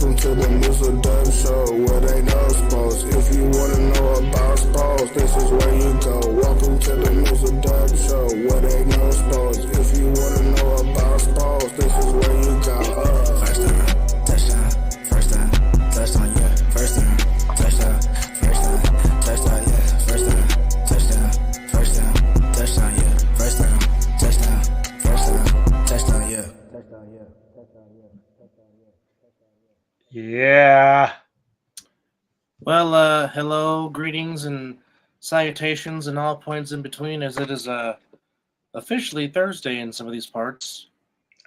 welcome to the Mizzle Dub Show, where they know sports. If you wanna know about sports, this is where you go. Welcome to the Mizzle Dub Show, where they know sports. If you wanna know about sports, this is where you go. First down, touchdown, first down, touchdown, yeah. First down, touchdown, first down, touchdown, yeah. First down, touchdown, first down, touchdown, yeah. First down, touchdown, first down, touchdown, yeah. Touchdown, yeah. Touchdown, yeah. Touchdown, yeah. Yeah. Well, hello, greetings, and salutations, and all points in between, as it is officially Thursday in some of these parts.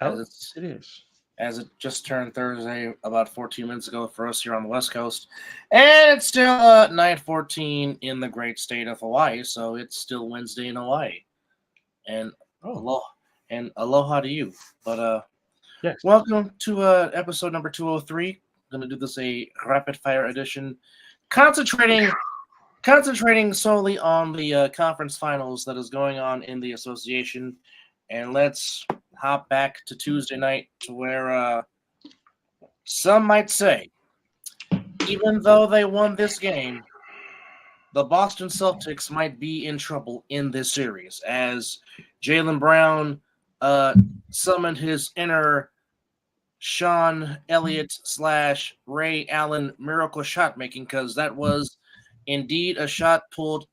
Oh, it is. As it just turned Thursday about 14 minutes ago for us here on the West Coast. And it's still 9:14 in the great state of Hawaii, so it's still Wednesday in Hawaii. And aloha to you. But Yes. welcome to episode number 203. Going to do this a rapid fire edition, concentrating solely on the conference finals that is going on in the association. And let's hop back to Tuesday night, to where some might say, even though they won this game, the Boston Celtics might be in trouble in this series, as Jaylen Brown summoned his inner Sean Elliott / Ray Allen miracle shot making, because that was indeed a shot pulled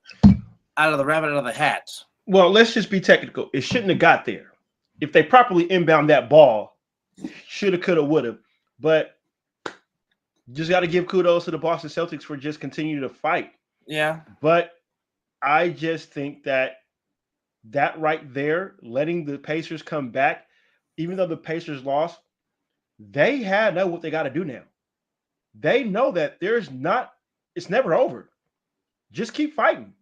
out of the rabbit out of the hat. Well, let's just be technical. It shouldn't have got there. If they properly inbound that ball, shoulda, coulda, woulda. But just got to give kudos to the Boston Celtics for just continuing to fight. Yeah. But I just think that right there, letting the Pacers come back, even though the Pacers lost, they know what they got to do now. They know that it's never over. Just keep fighting.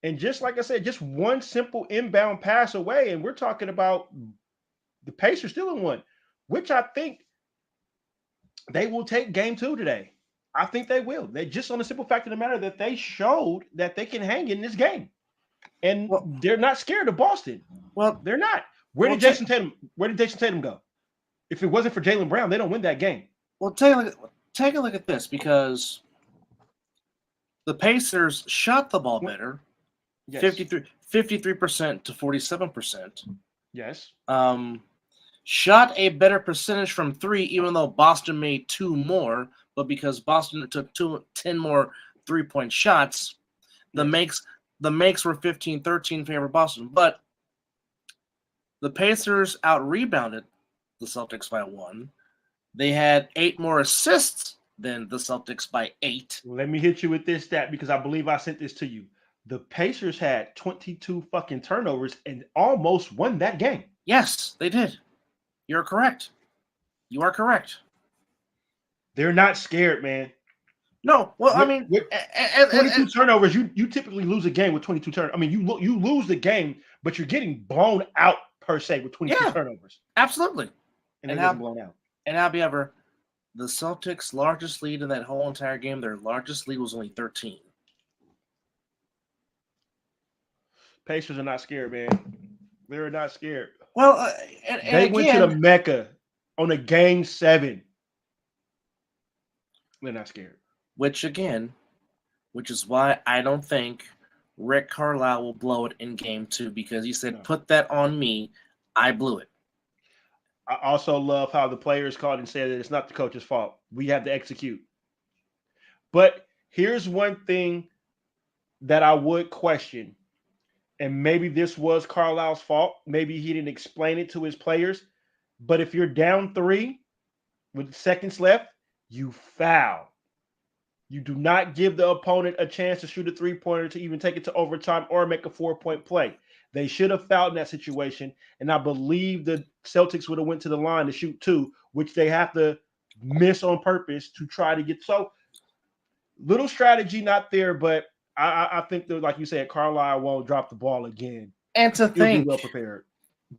And just like I said, just one simple inbound pass away, and we're talking about the Pacers still in one, which I think they will take game 2 today. I think they will. They just on the simple fact of the matter that they showed that they can hang in this game. And they're not scared of Boston. Well, they're not. Where did Jason Tatum go? If it wasn't for Jaylen Brown, they don't win that game. Well, take a look at this, because the Pacers shot the ball better. Yes. 53% to 47%. Yes. Shot a better percentage from 3, even though Boston made 2 more, but because Boston took 10 more 3-point shots, the makes were 15-13 favor Boston. But the Pacers out-rebounded the Celtics by 1. They had 8 more assists than the Celtics by 8. Let me hit you with this stat, because I believe I sent this to you. The Pacers had 22 fucking turnovers and almost won that game. Yes, they did. You're correct. You are correct. They're not scared, man. No, well, I mean, 22 turnovers. You typically lose a game with 22 turnovers. I mean, you lose the game, but you're getting blown out per se with 22 turnovers. Absolutely. And they wasn't blown out. And however, the Celtics' largest lead in that whole entire game, their largest lead was only 13. Pacers are not scared, man. They're not scared. Well, they went to the Mecca on a game 7. They're not scared. Which is why I don't think Rick Carlisle will blow it in game 2, because he said, put that on me. I blew it. I also love how the players called and said that it's not the coach's fault. We have to execute. But here's one thing that I would question. And maybe this was Carlisle's fault. Maybe he didn't explain it to his players. But if you're down 3 with seconds left, you foul. You do not give the opponent a chance to shoot a 3-pointer to even take it to overtime or make a 4-point play. They should have fouled in that situation. And I believe the Celtics would have went to the line to shoot 2, which they have to miss on purpose to try to get. So little strategy not there, but I think that, like you said, Carlisle won't drop the ball again. And to think, be well prepared.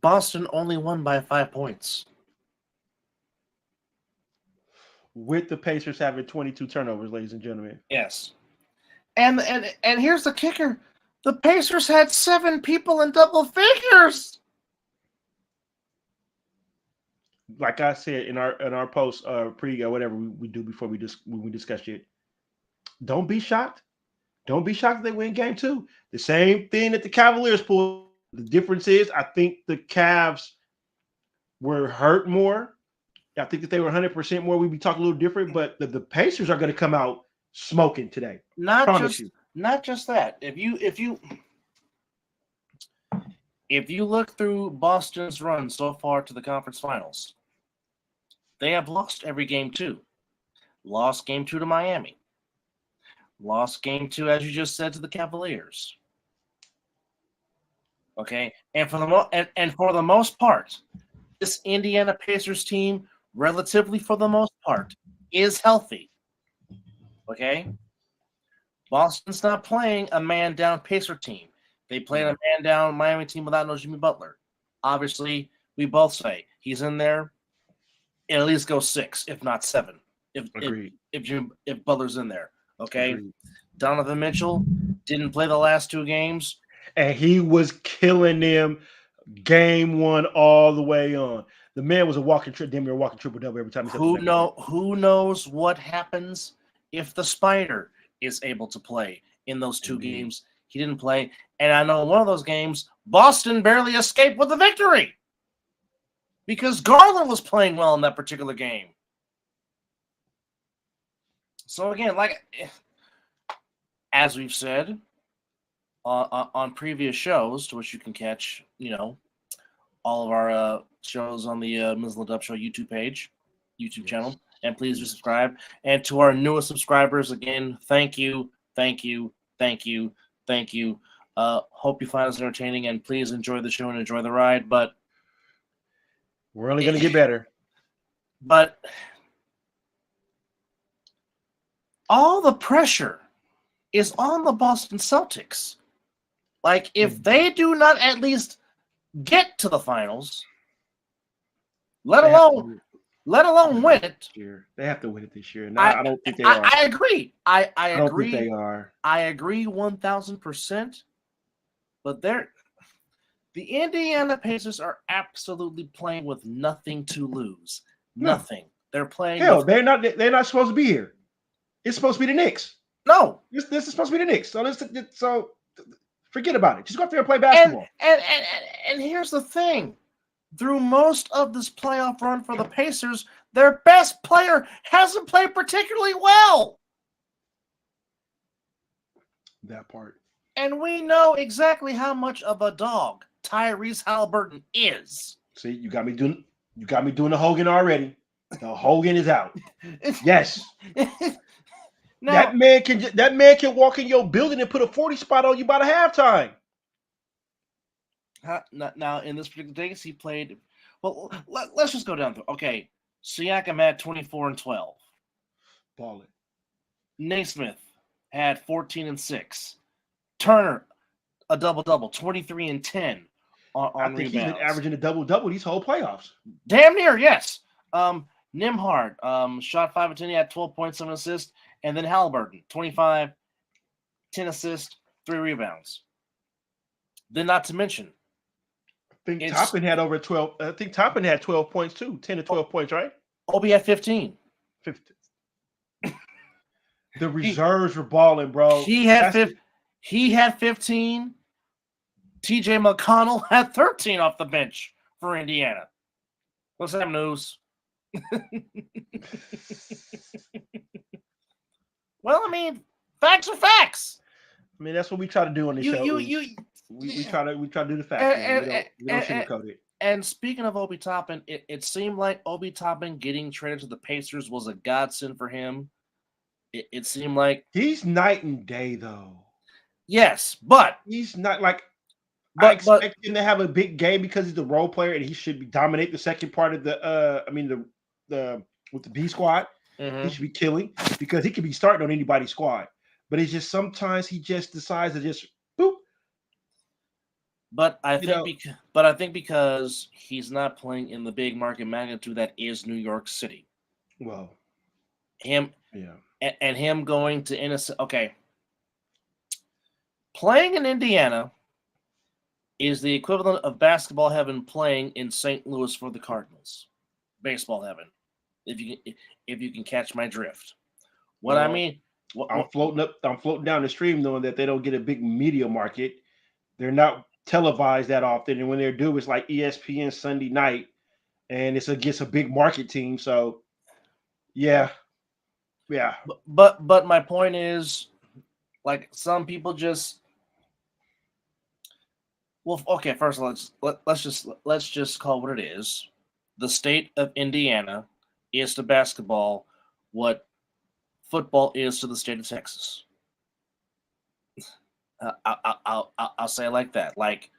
Boston only won by 5 points. With the Pacers having 22 turnovers, ladies and gentlemen. Yes. And here's the kicker. The Pacers had 7 people in double figures. like I said in our post pre or whatever we do before when we discuss it, don't be shocked. Don't be shocked if they win game two. The same thing that the Cavaliers pulled. The difference is I think the Cavs were hurt more. I think if they were 100% more, we'd be talking a little different. But the Pacers are going to come out smoking today. Not Promise just that. If you look through Boston's run so far to the conference finals, they have lost every game two. Lost game two to Miami. Lost game two, as you just said, to the Cavaliers. Okay, and for the most part, this Indiana Pacers team, relatively for the most part, is healthy. Okay, Boston's not playing a man down Pacer team. They played a man down Miami team without no Jimmy Butler. Obviously, we both say he's in there. It'll at least go 6, if not 7, if Butler's in there. Okay, Agreed. Donovan Mitchell didn't play the last 2 games, and he was killing them game 1 all the way on. The man was a walking triple double every time. Who knows what happens if the Spider is able to play in those 2 games? He didn't play, and I know one of those games, Boston barely escaped with a victory because Garland was playing well in that particular game. So again, like as we've said on previous shows, to which you can catch, all of our shows on the Mizzle Dub Show YouTube channel, and please do subscribe. And to our newest subscribers, again, thank you. Hope you find us entertaining, and please enjoy the show and enjoy the ride. But we're only going to get better. But all the pressure is on the Boston Celtics. Like, if they do not at least get to the finals, let alone win it. They have to win it this year. No, I don't think they are. I agree. I don't agree. think they are. I agree 1,000%. But the Indiana Pacers are absolutely playing with nothing to lose. Nothing. They're playing. Hell, they're not supposed to be here. It's supposed to be the Knicks. No, this is supposed to be the Knicks. So forget about it. Just go out there and play basketball. And here's the thing: through most of this playoff run for the Pacers, their best player hasn't played particularly well. That part. And we know exactly how much of a dog Tyrese Halliburton is. See, you got me doing the Hogan already. The Hogan is out. Yes. Now, that man can walk in your building and put a 40 spot on you by the halftime. Now, in this particular case, he played. Well, let's just go down through. Okay, Siakam had 24 and 12. Balling. Naismith had 14 and 6. Turner, a double-double, 23 and 10 on I think rebounds. He's been averaging a double-double these whole playoffs. Damn near, yes. Nimhard, shot 5 of 10. He had 12.7 assists. And then Halliburton, 25, 10 assists, 3 rebounds. Then not to mention. I think Toppin had over 12. I think Toppin had 12 points too. 10 to 12 points, right? Obi had 15. 15. The reserves were balling, bro. He had 15. TJ McConnell had 13 off the bench for Indiana. What's that news? Well, I mean, facts are facts. I mean, that's what we try to do on this show. We try to do the facts. We don't sugarcoat it. And speaking of Obi Toppin, it seemed like Obi Toppin getting traded to the Pacers was a godsend for him. It seemed like he's night and day, though. Yes, but he's not like. I expect him to have a big game because he's the role player and he should dominate the second part of the with the B squad. Mm-hmm. He should be killing because he could be starting on anybody's squad. But it's just sometimes he just decides to just boop. But I think because he's not playing in the big market magnitude that is New York City. Well, him going to innocent. Okay, playing in Indiana is the equivalent of basketball heaven playing in St. Louis for the Cardinals. baseball heaven. If you can catch my drift. What I mean, I'm floating down the stream knowing that they don't get a big media market. They're not televised that often, and when they do, it's like ESPN Sunday night, and it's against a big market team. So, yeah. But my point is, like, some people just. Well, okay. First, let's just call what it is. The state of Indiana is to basketball what football is to the state of Texas. I'll say it like that. Like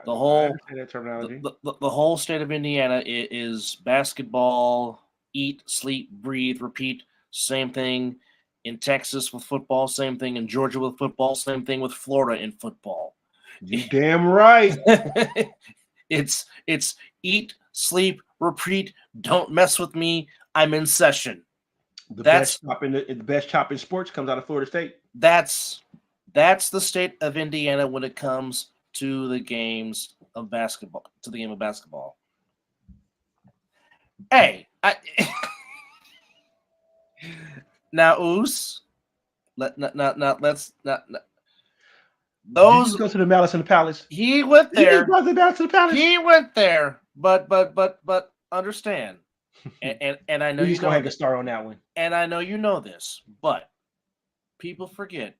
the whole terminology. The whole state of Indiana is basketball, eat, sleep, breathe, repeat. Same thing in Texas with football. Same thing in Georgia with football. Same thing with Florida in football. You damn right. It's eat, sleep, repeat. Don't mess with me. I'm in session. The best chop in sports comes out of Florida State. That's the state of Indiana when it comes to the games of basketball. To the game of basketball. Hey, now, Oos. Let's not. Those go to the Malice in the Palace. He went there. He went there, but understand, and I know you gonna have a star on that one. And I know you know this, but people forget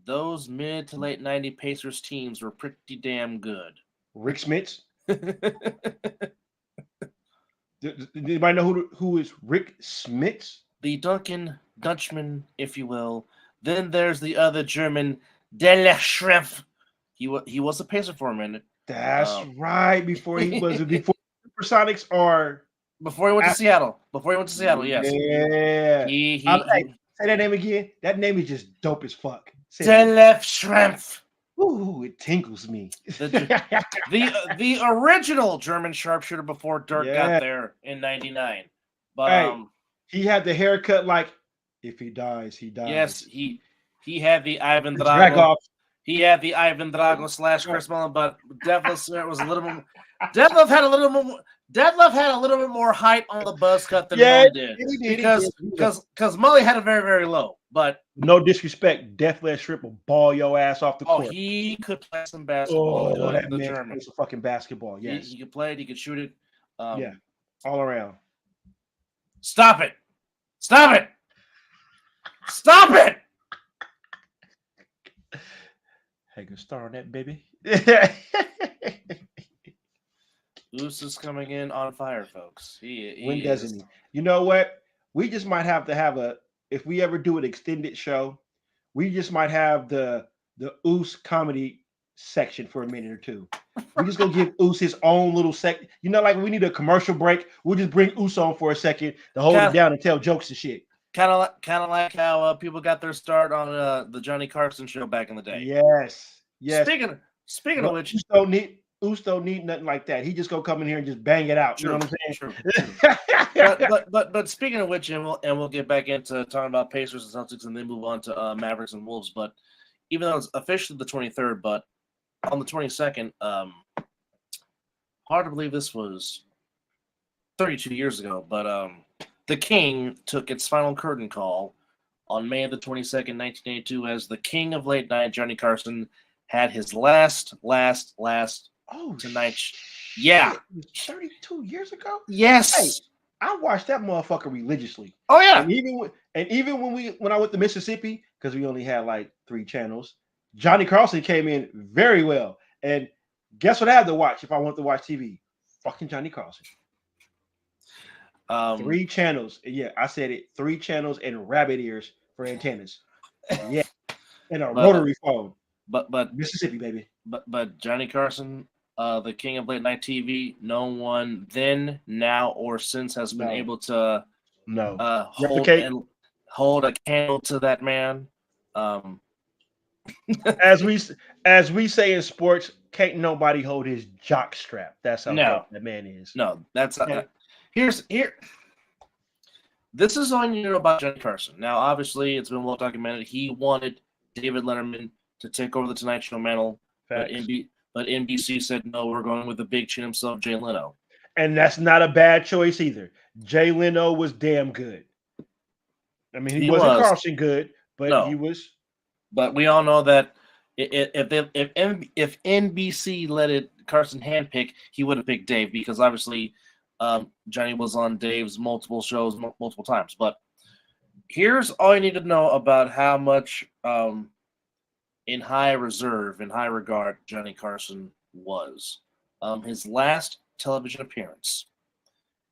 those mid to late '90s Pacers teams were pretty damn good. Rick Smits. Anybody know who is Rick Smits? The Duncan Dutchman, if you will. Then there's the other German, De La Schrempf. He was a Pacer for a minute. That's right. Before Supersonics or before he went to Seattle. Yes. Yeah. Say that name again. That name is just dope as fuck. De La Schrempf. Ooh, it tinkles me. The original German sharpshooter before Dirk got there in '99. But he had the haircut like if he dies, he dies. Yes, he had the Ivan Drago. He had the Ivan Drago / Chris Mullin, but Detlef was a little bit. Detlef had a little bit more height on the buzz cut than Mully did. Because Mully had a very, very low. But no disrespect, Detlef Schrempf will ball your ass off the court. He could play some basketball. That man plays some fucking basketball. Yes, he could play it. He could shoot it. All around. Stop it! Stop it! Stop it! Hey, good star on that, baby. Oos is coming in on fire, folks. When doesn't he? You know what? We just might have to have if we ever do an extended show, we just might have the Oos comedy section for a minute or two. We're just gonna give Oos his own little sec. You know, like we need a commercial break. We'll just bring Oos on for a second to hold it down and tell jokes and shit. Kind of like how people got their start on the Johnny Carson show back in the day. Yes. Speaking of which, Oos don't need nothing like that. He just gonna come in here and just bang it out. True, you know what I'm saying? but speaking of which, and we'll get back into talking about Pacers and Celtics, and then move on to Mavericks and Wolves. But even though it's officially the 23rd, but on the 22nd, hard to believe this was 32 years ago, but the King took its final curtain call on May the 22nd, 1982, as the King of Late Night, Johnny Carson, had his last tonight. Yeah, 32 years ago. Yes, hey, I watched that motherfucker religiously. Oh yeah, and even when I went to Mississippi, because we only had like 3 channels, Johnny Carson came in very well. And guess what I had to watch if I wanted to watch TV? Fucking Johnny Carson. 3 channels. Yeah, I said it. 3 channels and rabbit ears for antennas. Yeah, and a rotary phone. But Mississippi, baby. But Johnny Carson, the King of Late Night TV, no one then, now, or since has been able to hold a candle to that man. As we say in sports, can't nobody hold his jock strap. That's how dope that man is. No, that's here. This is all you know about Johnny Carson. Now, obviously, it's been well documented. He wanted David Letterman to take over the Tonight Show mantle, but NBC said no. We're going with the big chin himself, Jay Leno. And that's not a bad choice either. Jay Leno was damn good. I mean, he wasn't Carlson good, but he was. But we all know that if NBC let it Carson handpick, he would have picked Dave because obviously Johnny was on Dave's multiple shows multiple times. But here's all you need to know about how much in high regard Johnny Carson was. His last television appearance,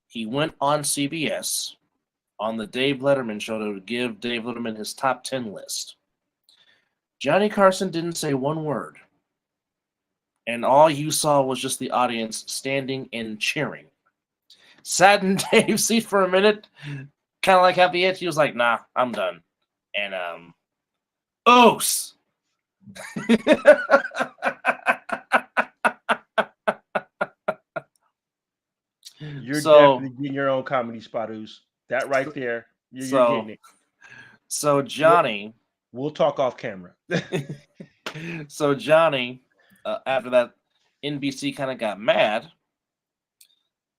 he went on CBS on the Dave Letterman show to give Dave Letterman his top 10 list. Johnny Carson didn't say one word. And all you saw was just the audience standing and cheering. Sat in Dave's seat for a minute, kind of like happy itch. He was like, nah, I'm done. And, oos! You're definitely getting your own comedy spot, Oos. That right there, you're getting it. So Johnny... We'll talk off camera. So Johnny, after that, NBC kind of got mad.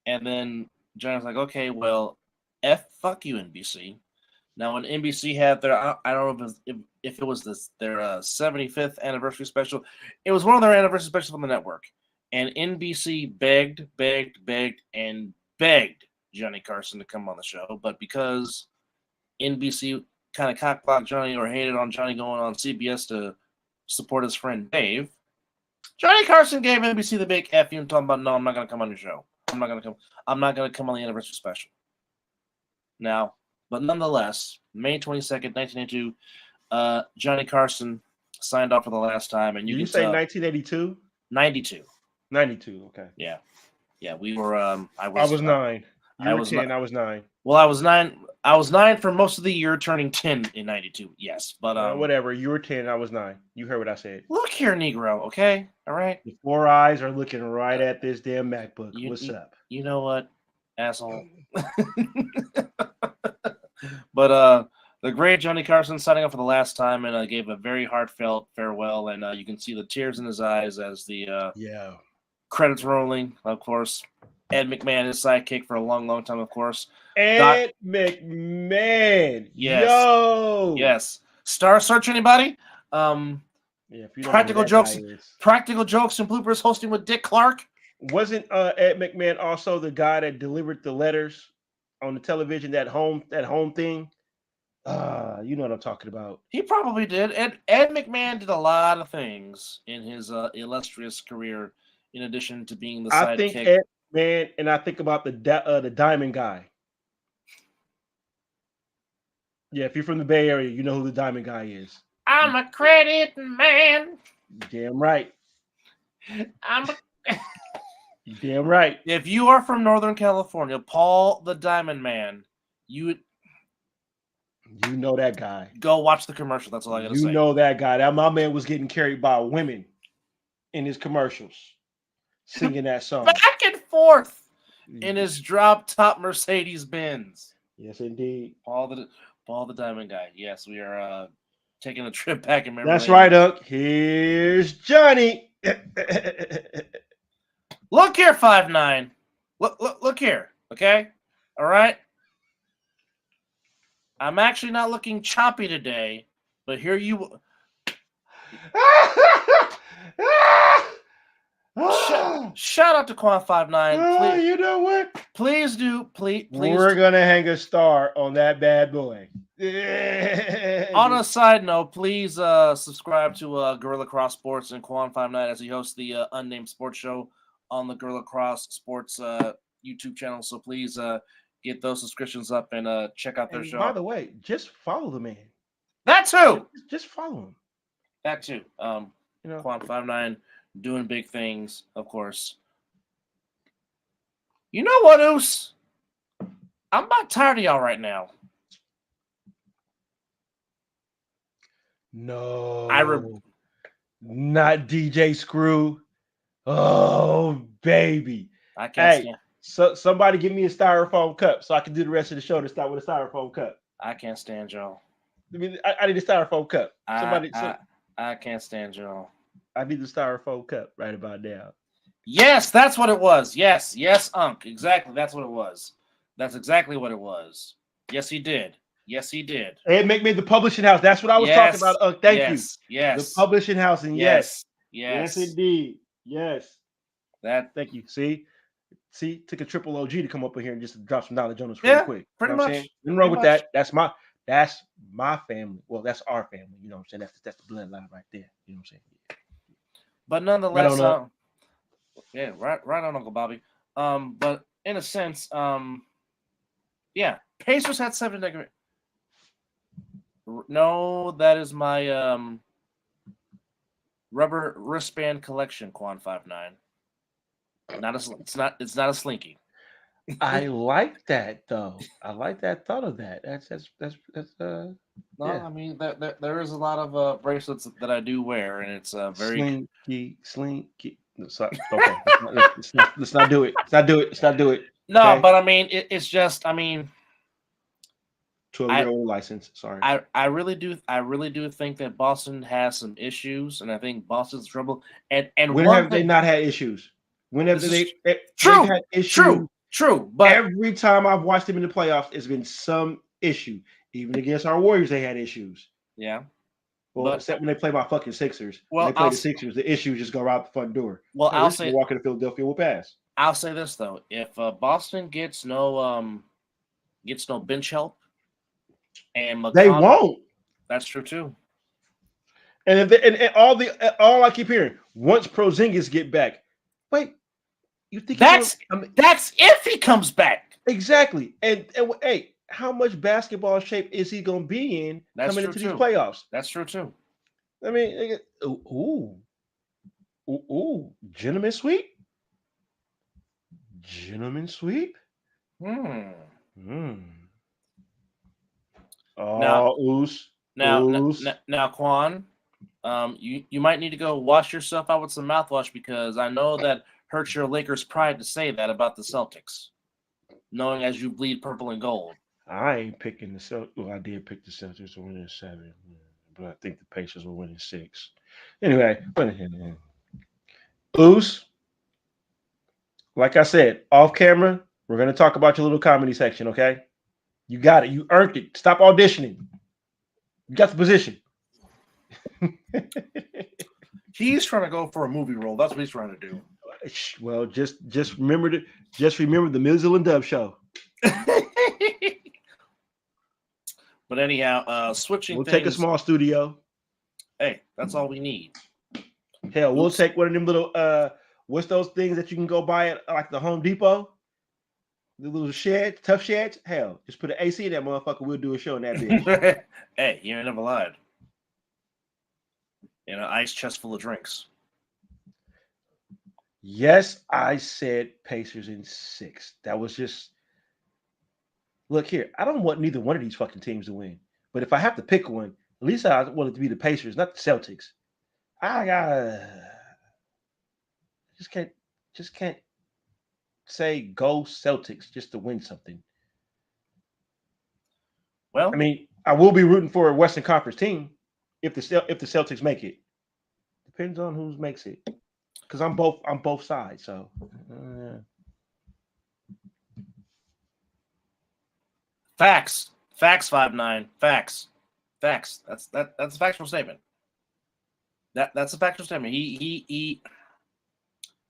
And then Johnny was like, okay, well, fuck you, NBC. Now, when NBC had their, I don't know if it was their 75th anniversary special. It was one of their anniversary specials on the network. And NBC begged Johnny Carson to come on the show. But because NBC kind of cockblocked Johnny or hated on Johnny going on CBS to support his friend Dave, Johnny Carson gave NBC the big F you and talking about, no, I'm not going to come on your show. I'm not going to come on the anniversary special. Now, but nonetheless, May 22nd, 1982, Johnny Carson signed off for the last time. And you say 1982? 92. 92, okay. Yeah. Yeah, we were I was 9. You were 10, I was 9. Well, I was 9. I was 9 for most of the year, turning 10 in 92. Yes, but whatever. You were 10, I was 9. You heard what I said. Look here, Negro. Okay, all right. The 4 eyes are looking right at this damn MacBook. What's up? You know what, asshole? But the great Johnny Carson signing off for the last time and gave a very heartfelt farewell, and you can see the tears in his eyes as the credits rolling. Of course, Ed McMahon, his sidekick for a long, long time, of course. Ed McMahon. Yes. Yo. Yes. Star Search, anybody? If you don't practical jokes and bloopers hosting with Dick Clark. Wasn't Ed McMahon also the guy that delivered the letters on the television, that home thing? You know what I'm talking about. He probably did. Ed McMahon did a lot of things in his illustrious career, in addition to being the sidekick. I think Ed McMahon, and I think about the Diamond Guy. Yeah, if you're from the Bay Area, you know who the Diamond Guy is. I'm a credit man. Damn right. Damn right. If you are from Northern California, Paul the Diamond Man, you know that guy. Go watch the commercial. That's all I gotta say. You know that guy. That my man was getting carried by women in his commercials, singing that song back and forth in his drop top Mercedes Benz. Yes, indeed. Paul the Diamond Guy. Yes, we are taking a trip back in memory. That's right, Unc. Here's Johnny. Look here, 5'9". Look here, okay? All right? I'm actually not looking choppy today, but here you... Shout out to Quan 5'9". You know what? Please do. Please. We're going to hang a star on that bad boy. On a side note, please subscribe to Gorilla Cross Sports and Quan 5'9" as he hosts the Unnamed Sports Show on the Gorilla Cross Sports YouTube channel. So please get those subscriptions up and check out their show. By the way, just follow the man. That too. Just follow him. That too. Quan 5'9" doing big things, of course. You know what, Oos? I'm about tired of y'all right now. No. Not DJ Screw. Oh, baby. I can't stand. So somebody give me a styrofoam cup so I can do the rest of the show to start with a styrofoam cup. I can't stand y'all. I mean, I need a styrofoam cup. I can't stand y'all. I need the styrofoam cup right about now. Yes, that's what it was. Yes, Unc. Exactly, that's what it was. That's exactly what it was. Yes, he did. Yes, he did. It make me the publishing house. That's what I was talking Yes, about. Thank you. yes, The yes, publishing house, and yes, yes. indeed, yes. That Thank you. See, took a triple OG to come up in here and just drop some knowledge on us real yeah, quick. pretty You know what I'm much. saying? Nothing wrong with that. That's my family. Well, that's our family. You know what I'm saying? That's the bloodline right there. You know what I'm saying? But Right nonetheless, on up. yeah, right on, Uncle Bobby. But in a sense, yeah, Pacers had 7 negative. No, that is my rubber wristband collection, Quan 59. It's not a slinky. I like that though. I like that thought of that. That's No, yeah. I mean there is a lot of bracelets that I do wear, and it's very Slinky. Okay, let's not do it. Let's not do it. no, Okay? but I mean it's just I mean 12-year-old license. Sorry. I really do think that Boston has some issues, and I think Boston's trouble. And When one have they thing, not had issues? When have this they? is They've true, had issues. true, but Every time I've watched them in the playoffs, it's been some issue. Even against our Warriors, they had issues. yeah. Well, But except when they play my fucking Sixers. When well, they play the Sixers, the issues just go out the front door. well, Hey, we're just gonna walk into Philadelphia, we'll pass. I'll say this though: if Boston gets no bench help, and They McConnell, won't. that's true too. And all I keep hearing, once Porzingis get back, wait, you think That's if he comes back. exactly? And hey, how much basketball shape is he gonna be in That's coming true into too. these playoffs? That's true too. I mean, gentleman sweep. Gentleman sweep. Oh, Oos. Now, Quan, you might need to go wash yourself out with some mouthwash because I know that hurts your Lakers' pride to say that about the Celtics, knowing as you bleed purple and gold. I ain't picking the Celtics. Well, I did pick the Celtics to win in 7, but I think the Pacers will win in 6. Anyway, Oos, like I said, off camera, we're going to talk about your little comedy section, okay? You got it. You earned it. Stop auditioning. You got the position. He's trying to go for a movie role. That's what he's trying to do. Well, just remember the Mizzle and Dub show. But anyhow, switching. We'll take a small studio. Hey, that's all we need. Hell, we'll take one of them little what's those things that you can go buy at like the Home Depot? The little sheds, tough sheds. Hell, just put an AC in that motherfucker. We'll do a show in that bitch. Hey, you ain't never lied. In an ice chest full of drinks. Yes, I said Pacers in 6. That was just look here. I don't want neither one of these fucking teams to win. But if I have to pick one, at least I want it to be the Pacers, not the Celtics. I just can't say go Celtics just to win something. Well, I mean, I will be rooting for a Western Conference team if the Celtics make it. Depends on who makes it. Because I'm both sides. So facts 5-9 facts. That's a factual statement. That's a factual statement. He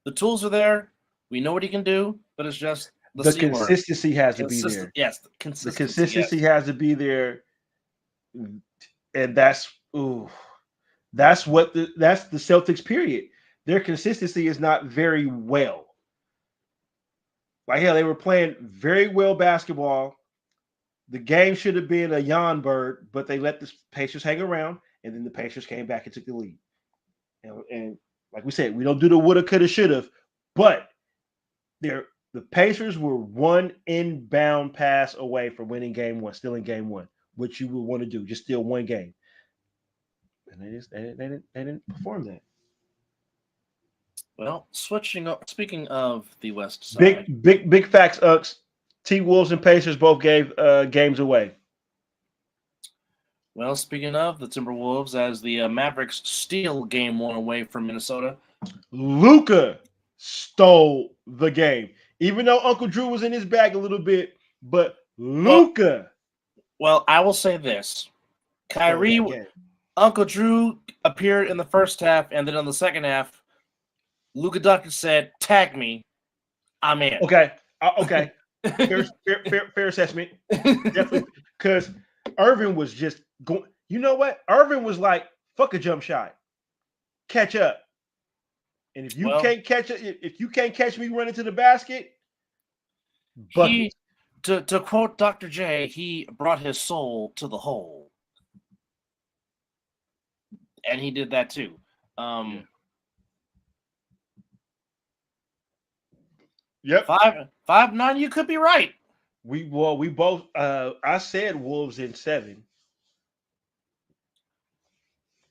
the tools are there. We know what he can do, but it's just the consistency has to be there. Yes, the consistency has to be there, and that's the Celtics period. Their consistency is not very well. Like hell, they were playing very well basketball. The game should have been a yawn bird, but they let the Pacers hang around, and then the Pacers came back and took the lead. And like we said, we don't do the woulda, coulda, shoulda, but the Pacers were one inbound pass away from winning game 1, still in game 1, which you would want to do, just steal one game. And they didn't perform that. Well, switching up. Speaking of the West side, big facts. T-Wolves and Pacers both gave games away. Well, speaking of the Timberwolves, as the Mavericks steal game 1 away from Minnesota, Luka stole the game. Even though Uncle Drew was in his bag a little bit, but Luka. Well, I will say this. Kyrie, Uncle Drew appeared in the first half, and then in the second half, Luka Doncic said, "Tag me, I'm in." Okay. Fair assessment. Definitely, because Irvin was just going. You know what? Irvin was like, "Fuck a jump shot, catch up." And if you can't catch it, if you can't catch me running to the basket, bucket. To quote Dr. J, he brought his soul to the hole, and he did that too. Yep. 5'9", you could be right. We both. I said Wolves in 7.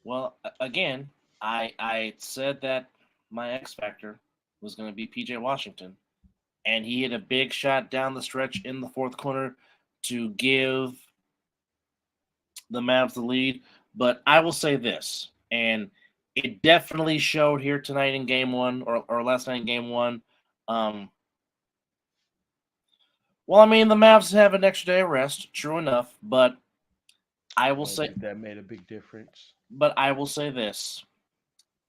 Well, again, I said that my X factor was going to be PJ Washington, and he hit a big shot down the stretch in the fourth quarter to give the Mavs the lead. But I will say this, and it definitely showed here tonight in Game 1 or last night in Game 1. Well, I mean, the Mavs have an extra day of rest, true enough, but I will say that made a big difference. But I will say this.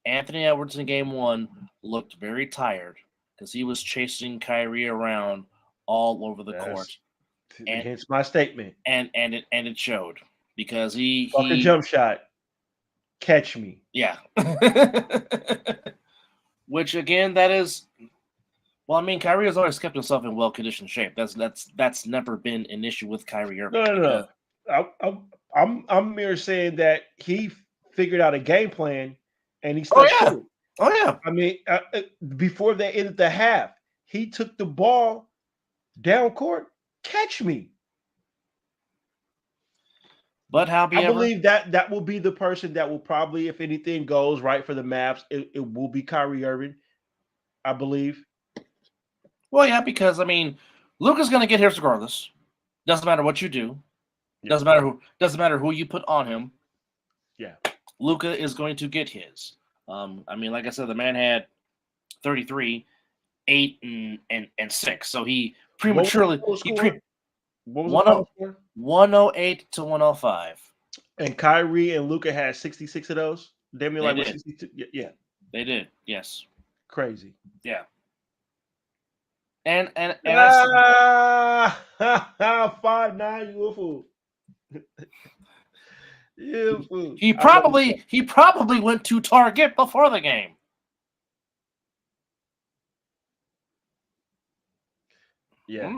Anthony Edwards in Game 1 looked very tired because he was chasing Kyrie around all over the court. And hence my statement. And it showed because he Fuck a jump shot. Catch me. Yeah. Which again, that is. Well, I mean, Kyrie has always kept himself in well-conditioned shape. That's never been an issue with Kyrie Irving. No. I'm mere saying that he figured out a game plan and he stuck to it. Oh yeah. I mean, before they ended the half, he took the ball down court. Catch me. But I believe that will be the person that will probably, if anything goes right for the Mavs, it will be Kyrie Irving. I believe. Well, yeah, because I mean, Luka's going to get his regardless. Doesn't matter what you do. Doesn't matter who you put on him. Yeah, Luka is going to get his. I mean, like I said, the man had 33, 8, and 6. So he prematurely 108 to 105. And Kyrie and Luka had 66 of those. Damn, like 62. Yeah, they did. Yes, crazy. Yeah. And 5'9", you a fool. He probably went to Target before the game. Yeah.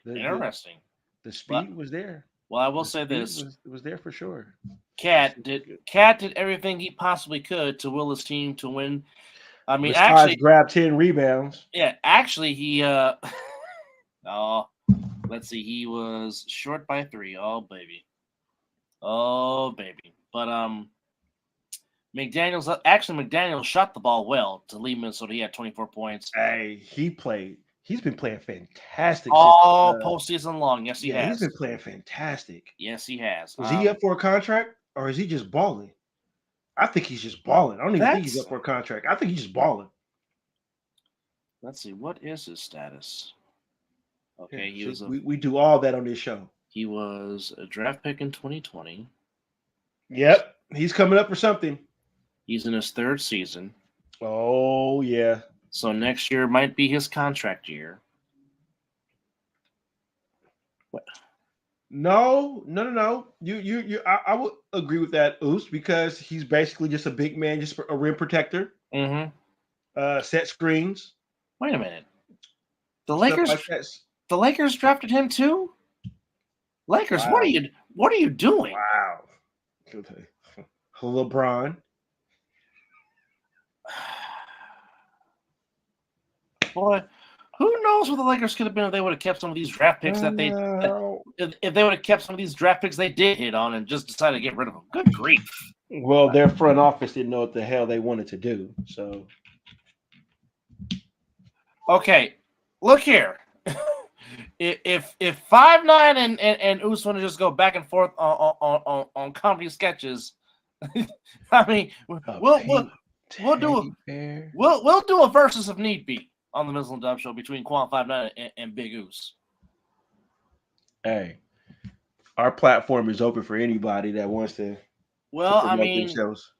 Interesting. The speed was there. Well, I will say this: it was there for sure. Cat did everything he possibly could to will his team to win. I mean, actually, grabbed 10 rebounds. Yeah, actually, he let's see, he was short by 3. Oh baby. But McDaniels shot the ball well to lead Minnesota. He had 24 points. Hey, he's been playing fantastic all postseason long. Yes, he has. He's been playing fantastic. Yes, he has. Is he up for a contract or is he just balling? I think he's just balling. I don't even think he's up for a contract. I think he's just balling. Let's see. What is his status? Okay, we do all that on this show. He was a draft pick in 2020. Yep. He's coming up for something. He's in his 3rd season. Oh, yeah. So next year might be his contract year. What? No. I would agree with that, Oos, because he's basically just a big man, just a rim protector. Mm-hmm. Set screens. Wait a minute. The Lakers drafted him too? Lakers, wow. What are you doing? Wow. LeBron. Boy, who knows what the Lakers could have been if they would have kept some of these draft picks if they would have kept some of these draft picks they did hit on and just decided to get rid of them. Good grief. Well, their front office didn't know what the hell they wanted to do. So okay, look here. If 5'9" and Oos want to just go back and forth on comedy sketches, I mean, we'll do a versus if need be on the Mizzle and Dub show between Quant 5'9" and Big Oos. Hey, our platform is open for anybody that wants to. Well, themselves.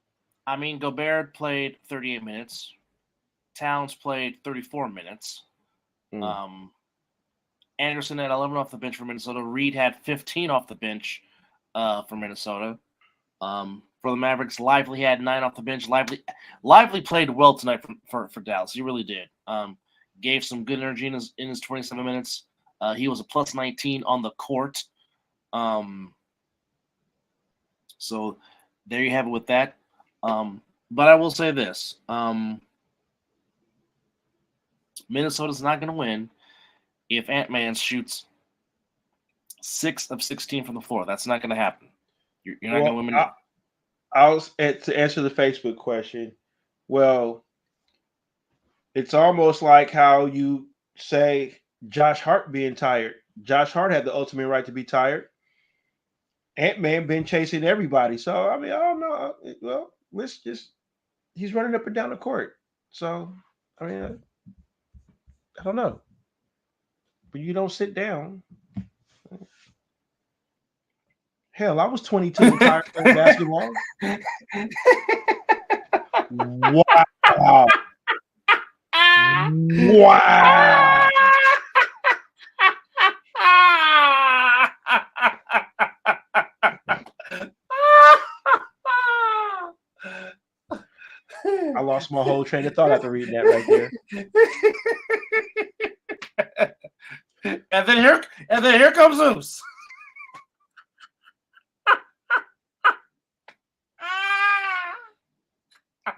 Gobert played 38 minutes. Towns played 34 minutes. Anderson had 11 off the bench for Minnesota. Reed had 15 off the bench for Minnesota. For the Mavericks, Lively had 9 off the bench. Lively played well tonight for Dallas. He really did. Gave some good energy in his 27 minutes. He was a plus 19 on the court. So there you have it with that. But I will say this. Minnesota's not going to win if Ant-Man shoots 6 of 16 from the floor. That's not going to happen. You're not going to win. To answer the Facebook question, well, it's almost like how you say Josh Hart being tired. Josh Hart had the ultimate right to be tired. Ant-Man been chasing everybody. So, I don't know. Well, he's running up and down the court. So, I don't know. But you don't sit down. Hell, I was 22 and tired of basketball. Wow. Wow. I lost my whole train of thought after reading that right there. And then here comes Zeus.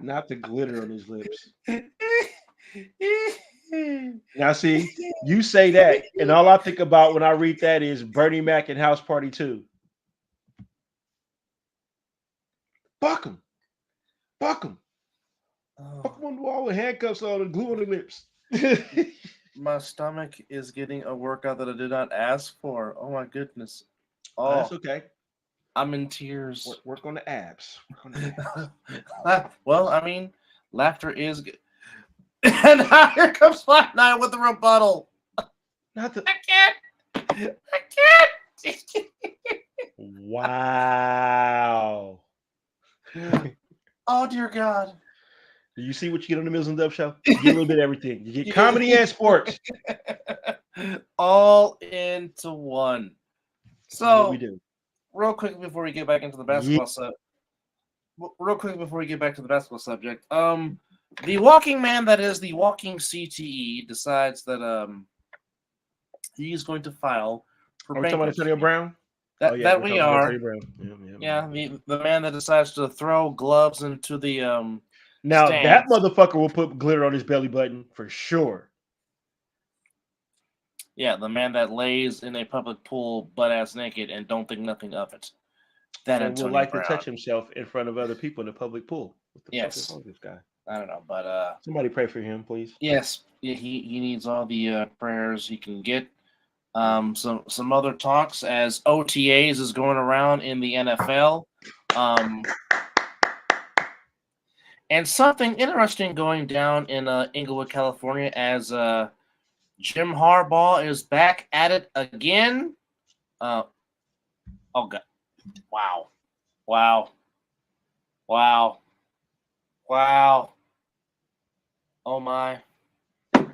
Not the glitter on his lips. Now, see, you say that, and all I think about when I read that is Bernie Mac and House Party 2. Buck him. Buck him. Buck him on the wall with handcuffs on and glue on the lips. My stomach is getting a workout that I did not ask for. Oh, my goodness. Oh, that's okay. I'm in tears. Work on the abs. Well, laughter is good. And now here comes Flat Nine with the rebuttal. I can't. Wow. Oh, dear God. Do you see what you get on the Mizzle and Dub show? You get a little bit of everything. You get comedy and sports. All into one. So, what we do. Real quick before we get back into the basketball subject, the walking man that is the walking CTE decides that he's going to file for bankruptcy. Talking about Antonio Brown? That we are. Yeah. The man that decides to throw gloves into the now stands. That motherfucker will put glitter on his belly button for sure. Yeah, the man that lays in a public pool butt-ass naked and don't think nothing of it. That and Antonio would like Brown. to touch himself in front of other people in a public pool. What the fuck is wrong with this guy? I don't know, but somebody pray for him, please. Yes, he needs all the prayers he can get. Some other talks as OTAs is going around in the NFL. And something interesting going down in Inglewood, California, as Jim Harbaugh is back at it again. Oh God! Wow! Oh my!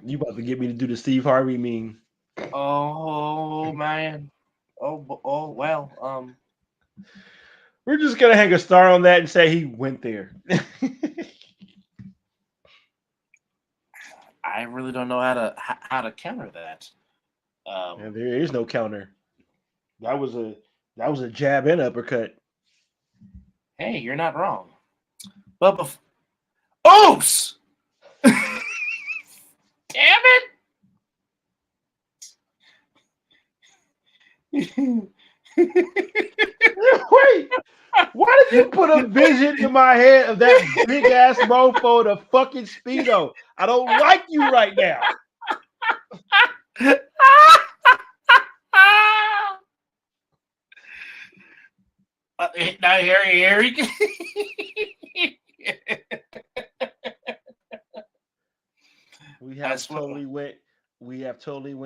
You about to get me to do the Steve Harvey meme? Oh man! Oh well. We're just gonna hang a star on that and say he went there. I really don't know how to counter that. And there is no counter. That was a jab and uppercut. Hey, you're not wrong. But oops! Damn it! Wait, why did you put a vision in my head of that big ass mofo, the fucking Speedo? I don't like you right now. Now here. have totally went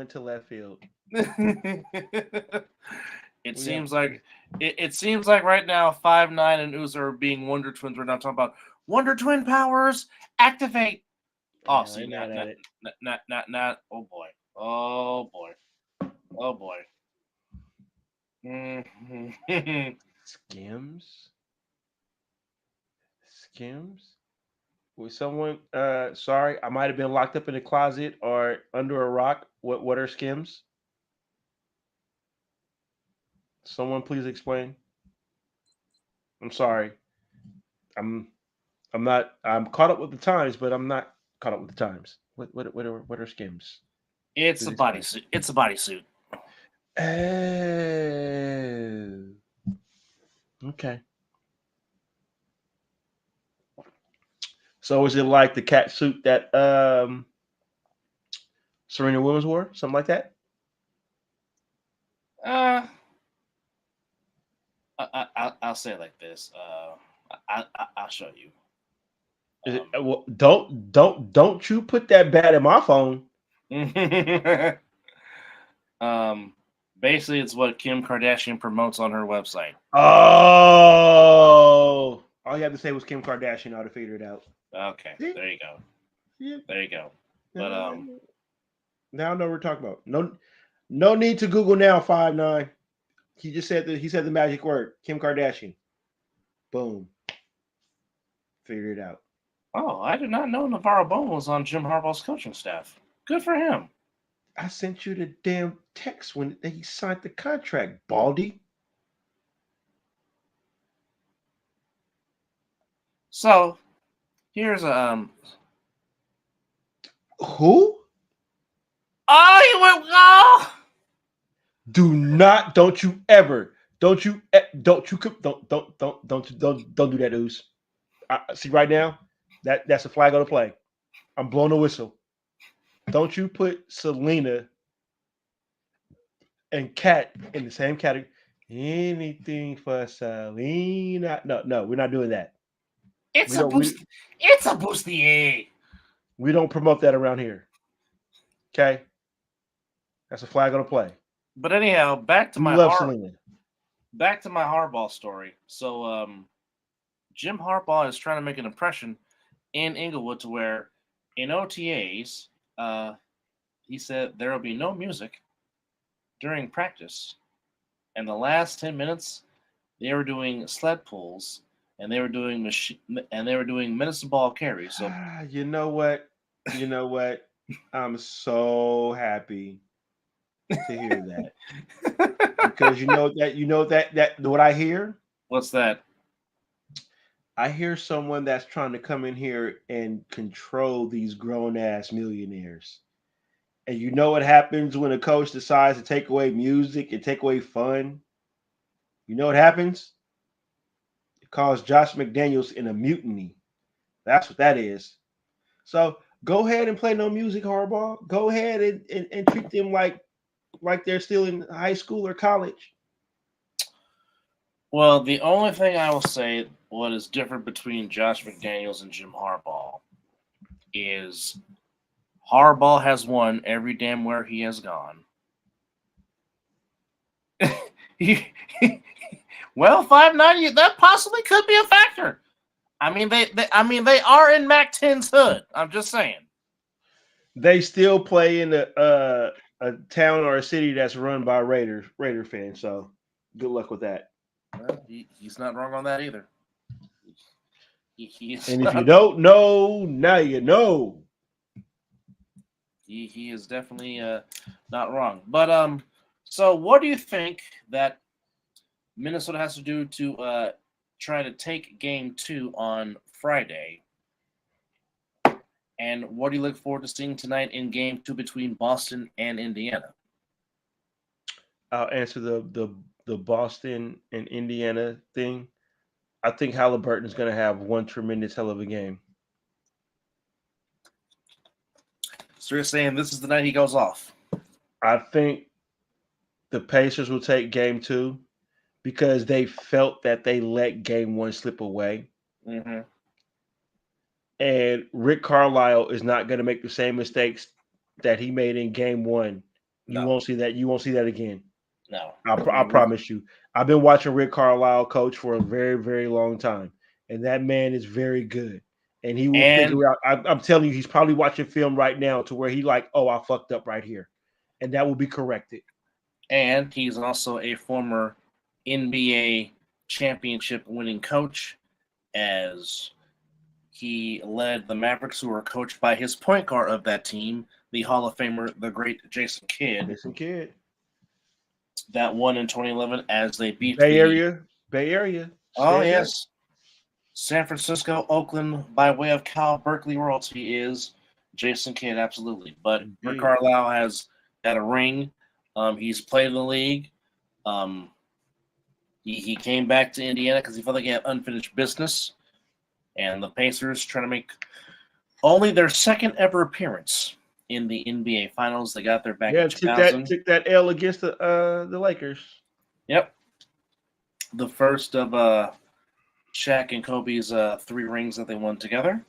to left field. It seems like right now 5'9" and Uzo are being Wonder Twins. We're not talking about Wonder Twin powers activate. Oh, see, not. Oh boy. Oh boy. Oh boy. Skims. Was someone? Sorry, I might have been locked up in a closet or under a rock. What are skims? Someone please explain. I'm sorry. I'm I'm caught up with the times, but I'm not caught up with the times. What are skims? It's a bodysuit. It's a bodysuit. Oh. Okay. So is it like the cat suit that Serena Williams wore? Something like that? I'll say it like this. I'll show you. Well, don't you put that bat in my phone. Basically, it's what Kim Kardashian promotes on her website. Oh, all you have to say was Kim Kardashian. I would have figured it out. Okay, there you go. Yeah. There you go. But now I know what we're talking about. No need to Google now. 5'9". He said the magic word. Kim Kardashian. Boom. Figured it out. Oh, I did not know Navarro Bowman was on Jim Harbaugh's coaching staff. Good for him. I sent you the damn text when he signed the contract, Baldy. So, here's who? Oh, you went Don't you do that, Ooze. See right now, that's a flag on the play. I'm blowing a whistle. Don't you put Selena and Kat in the same category? Anything for Selena? No, we're not doing that. It's a bustier. We don't promote that around here. Okay, that's a flag on the play. But anyhow, back to my Harbaugh story. So, Jim Harbaugh is trying to make an impression in Inglewood to where in OTAs, he said there will be no music during practice. And the last 10 minutes, they were doing sled pulls and they were doing medicine ball carries. So you know what? I'm so happy to hear that. Because you know that what I hear? What's that? I hear someone that's trying to come in here and control these grown-ass millionaires. And you know what happens when a coach decides to take away music and take away fun? You know what happens? It calls Josh McDaniels in a mutiny. That's what that is. So go ahead and play no music, Harbaugh. Go ahead and treat them like they're still in high school or college. Well, the only thing I will say what is different between Josh McDaniels and Jim Harbaugh is Harbaugh has won every damn where he has gone. Well, 5'9", that possibly could be a factor. I mean, they are in Mac-10's hood. I'm just saying. They still play in a town or a city that's run by Raider fans. So good luck with that. Well, he's not wrong on that either. If you don't know, now you know. He is definitely not wrong. But so what do you think that Minnesota has to do to try to take Game 2 on Friday? And what do you look forward to seeing tonight in Game 2 between Boston and Indiana? I'll answer the Boston and Indiana thing. I think Halliburton is going to have one tremendous hell of a game. So you're saying this is the night he goes off? I think the Pacers will take Game 2 because they felt that they let Game 1 slip away. Mm-hmm. And Rick Carlisle is not going to make the same mistakes that he made in game one. You No. won't see that. You won't see that again. No. I promise you. I've been watching Rick Carlisle coach for a very, very long time, and that man is very good. And he will figure out. I'm telling you, he's probably watching film right now to where he like, oh, I fucked up right here, and that will be corrected. And he's also a former NBA championship winning coach, as he led the Mavericks, who were coached by his point guard of that team, the Hall of Famer, the great Jason Kidd. Jason Kidd. That won in 2011 as they beat Bay Area. Oh, yes. San Francisco, Oakland, by way of Cal Berkeley royalty, is Jason Kidd, absolutely. But Rick Carlisle has got a ring. He's played in the league. He came back to Indiana because he felt like he had unfinished business. And the Pacers trying to make only their second ever appearance in the NBA Finals. They got their back in 2000. Took that L against the Lakers. Yep. The first of Shaq and Kobe's 3 rings that they won together.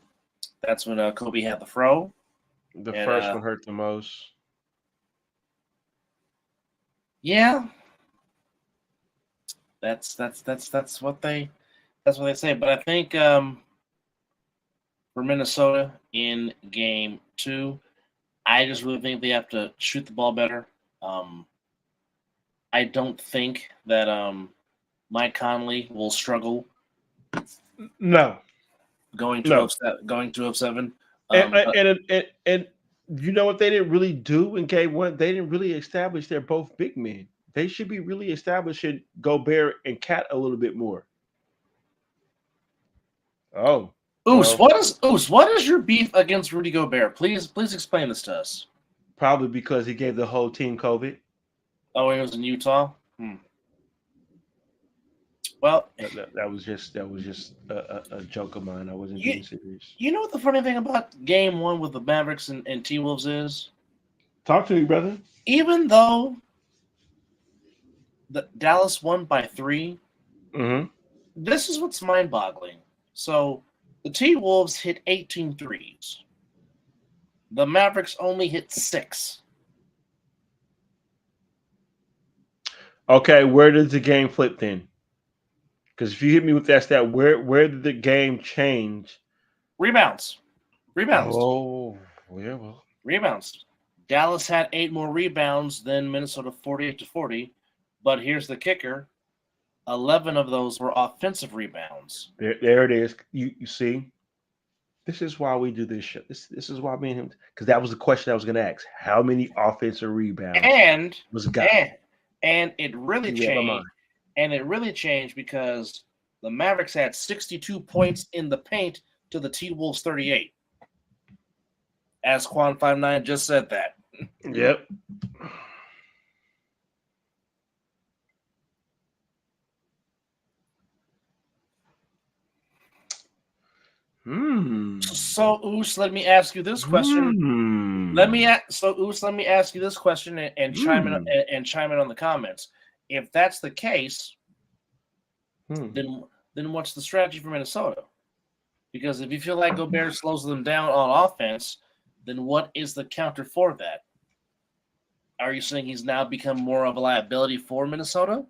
That's when Kobe had the fro. The first one hurt the most. Yeah. That's what they say. But I think for Minnesota in game 2, I just really think they have to shoot the ball better. I don't think that Mike Conley will struggle. No. Going to 07. And you know what they didn't really do in game 1? They didn't really establish they're both big men. They should be really establishing Gobert and Cat a little bit more. Oh. Oos, what is your beef against Rudy Gobert? Please explain this to us. Probably because he gave the whole team COVID. Oh, he was in Utah? Well, that was just a joke of mine. I wasn't being serious. You know what the funny thing about game 1 with the Mavericks and T-Wolves is? Talk to me, brother. Even though the Dallas won by 3, this is what's mind-boggling. So the T-Wolves hit 18 threes. The Mavericks only hit 6. Okay, where does the game flip then? Because if you hit me with that stat, where did the game change? Rebounds. Oh, yeah, well. Rebounds. Dallas had 8 more rebounds than Minnesota, 48-40. But here's the kicker. 11 of those were offensive rebounds. There it is. You see? This is why we do this shit. This is why me and him, because that was the question I was going to ask. How many offensive rebounds was got? And it really changed. And it really changed because the Mavericks had 62 points in the paint to the T-Wolves 38. As Quan59 just said that. Yep. So, Oos, let me ask you this question. Let me ask you this question and chime in on the comments. If that's the case, then what's the strategy for Minnesota? Because if you feel like Gobert slows them down on offense, then what is the counter for that? Are you saying he's now become more of a liability for Minnesota?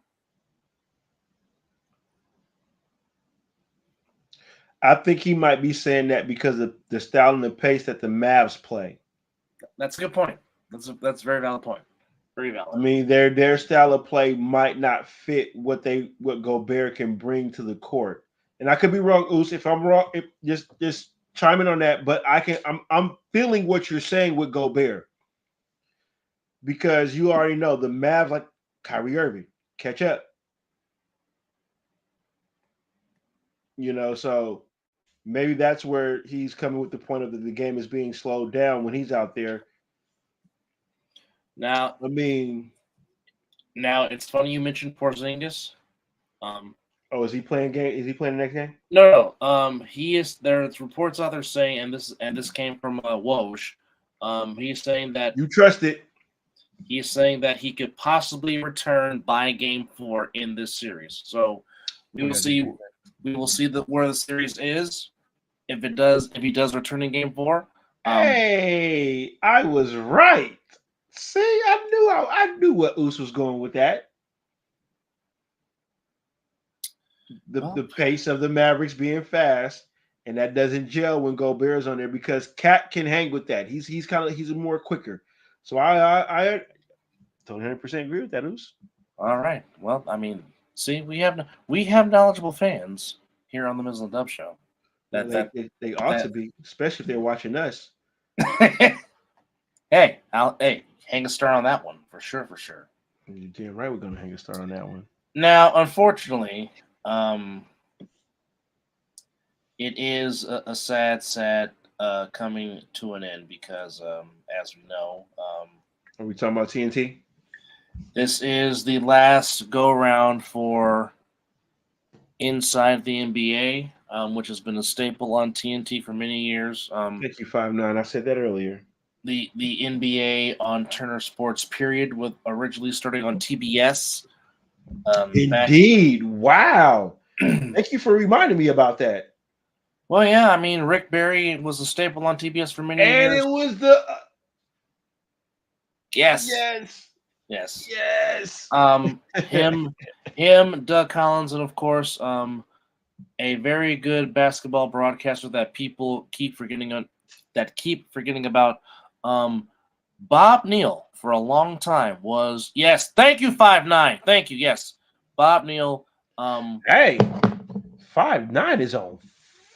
I think he might be saying that because of the style and the pace that the Mavs play. That's a good point. That's a very valid point. Very valid. I mean, their style of play might not fit what Gobert can bring to the court. And I could be wrong, Oos. If I'm wrong, just chime in on that. But I'm feeling what you're saying with Gobert. Because you already know the Mavs, like Kyrie Irving, catch up. You know, so maybe that's where he's coming with the point of the game is being slowed down when he's out there. Now, it's funny you mentioned Porzingis. Is he playing game? Is he playing the next game? No. He is. There's reports out there saying, and this came from Woj. He's saying that you trust it. He's saying that he could possibly return by game 4 in this series. So we will see. We will see where the series is. if he does return in Game 4. Hey, I was right. See, I knew what Oos was going with that. The pace of the Mavericks being fast, and that doesn't gel when Gobert's on there because Cat can hang with that. He's a more quicker. So I don't 100% agree with that, Oos. All right. Well, I mean, see, we have knowledgeable fans here on the Mizzle and Dub Show. They ought to be, especially if they're watching us. Hey, hang a star on that one for sure. You're damn right we're gonna hang a star on that one. Now, unfortunately, it is a sad coming to an end because, as we know, Are we talking about TNT? this is the last go round for Inside the NBA, which has been a staple on TNT for many years. Thank you, 5'9". I said that earlier. The NBA on Turner Sports, period, with originally starting on TBS. Indeed. Wow. Thank you for reminding me about that. Well, yeah, I mean, Rick Barry was a staple on TBS for many years. And it was the Yes. Him, Doug Collins, and of course, a very good basketball broadcaster that people keep forgetting about. Bob Neal for a long time was Thank you, 5'9". Thank you. Yes, Bob Neal. Hey, 5'9" is on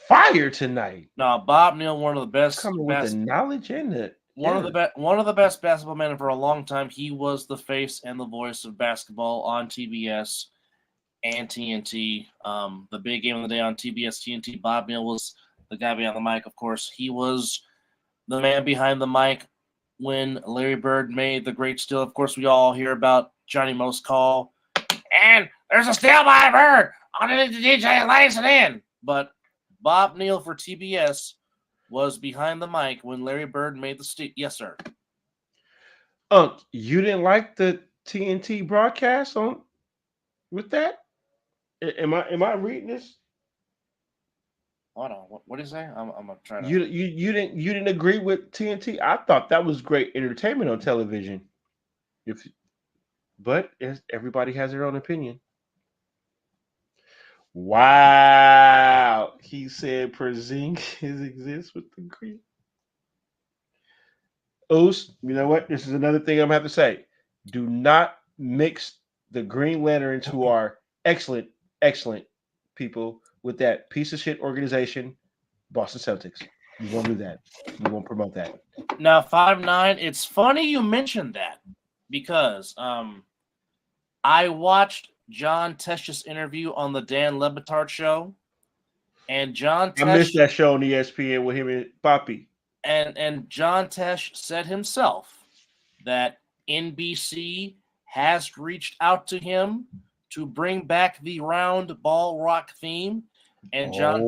fire tonight. No, Bob Neal, one of the best. Coming with the knowledge and the one of the best basketball men for a long time. He was the face and the voice of basketball on TBS and TNT. The big game of the day on TBS, TNT. Bob Neal was the guy behind the mic. Of course, he was the man behind the mic when Larry Bird made the great steal. Of course, we all hear about Johnny Most call, and there's a steal by Bird on the DJ lays it in. But Bob Neal for TBS was behind the mic when Larry Bird made the steal. Yes, sir. You didn't like the TNT broadcast with that? Am I reading this? Hold on. What did you say? I'm gonna try to. You didn't agree with TNT? I thought that was great entertainment on television. But everybody has their own opinion. Wow, he said Porzingis exists with the green. Oos, you know what? This is another thing I'm gonna have to say. Do not mix the Green Lantern into our excellent people with that piece of shit organization, Boston Celtics. We won't do that. We won't promote that. Now, 5'9", it's funny you mentioned that because I watched John Tesh's interview on the Dan Le Batard show, and John Tesh, I missed that show on ESPN with him and Poppy. And John Tesh said himself that NBC has reached out to him to bring back the round ball rock theme. And John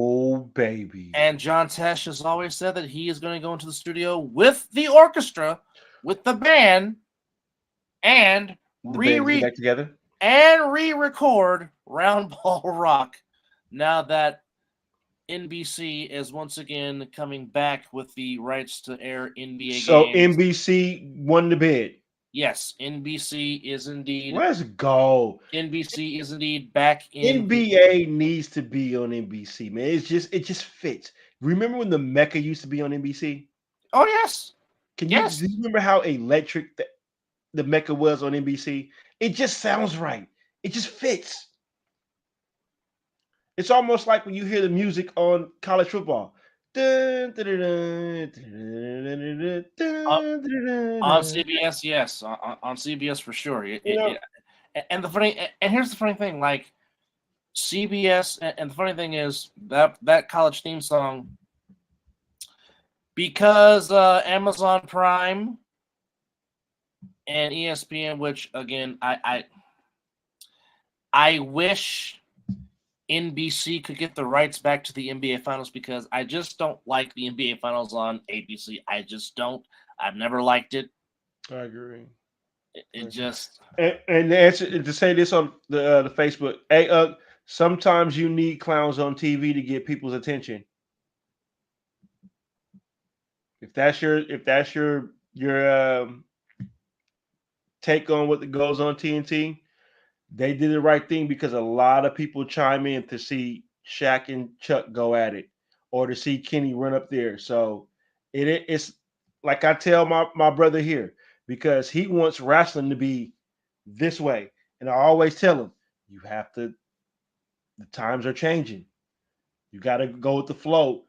Tesh has always said that he is going to go into the studio with the orchestra, with the band, and re-record round ball rock. Now that NBC is once again coming back with the rights to air NBA games. So NBC won the bid. Yes, NBC is indeed. Let's go. NBC is indeed back in. NBA needs to be on NBC, man. It just fits. Remember when the Mecca used to be on NBC? Oh yes. Do you remember how electric the Mecca was on NBC? It just sounds right. It just fits. It's almost like when you hear the music on college football. On CBS, yes. On CBS for sure. And here's the funny thing, like CBS, and the funny thing is that college theme song, because Amazon Prime and ESPN, which again, I wish NBC could get the rights back to the NBA Finals because I just don't like the NBA Finals on ABC. I just don't. I've never liked it. I agree. It just and the answer to say this on the Facebook. Hey, sometimes you need clowns on TV to get people's attention. If that's your take on what goes on TNT, they did the right thing because a lot of people chime in to see Shaq and Chuck go at it, or to see Kenny run up there. So it's like I tell my brother here, because he wants wrestling to be this way, and I always tell him, you have to. The times are changing. You got to go with the flow.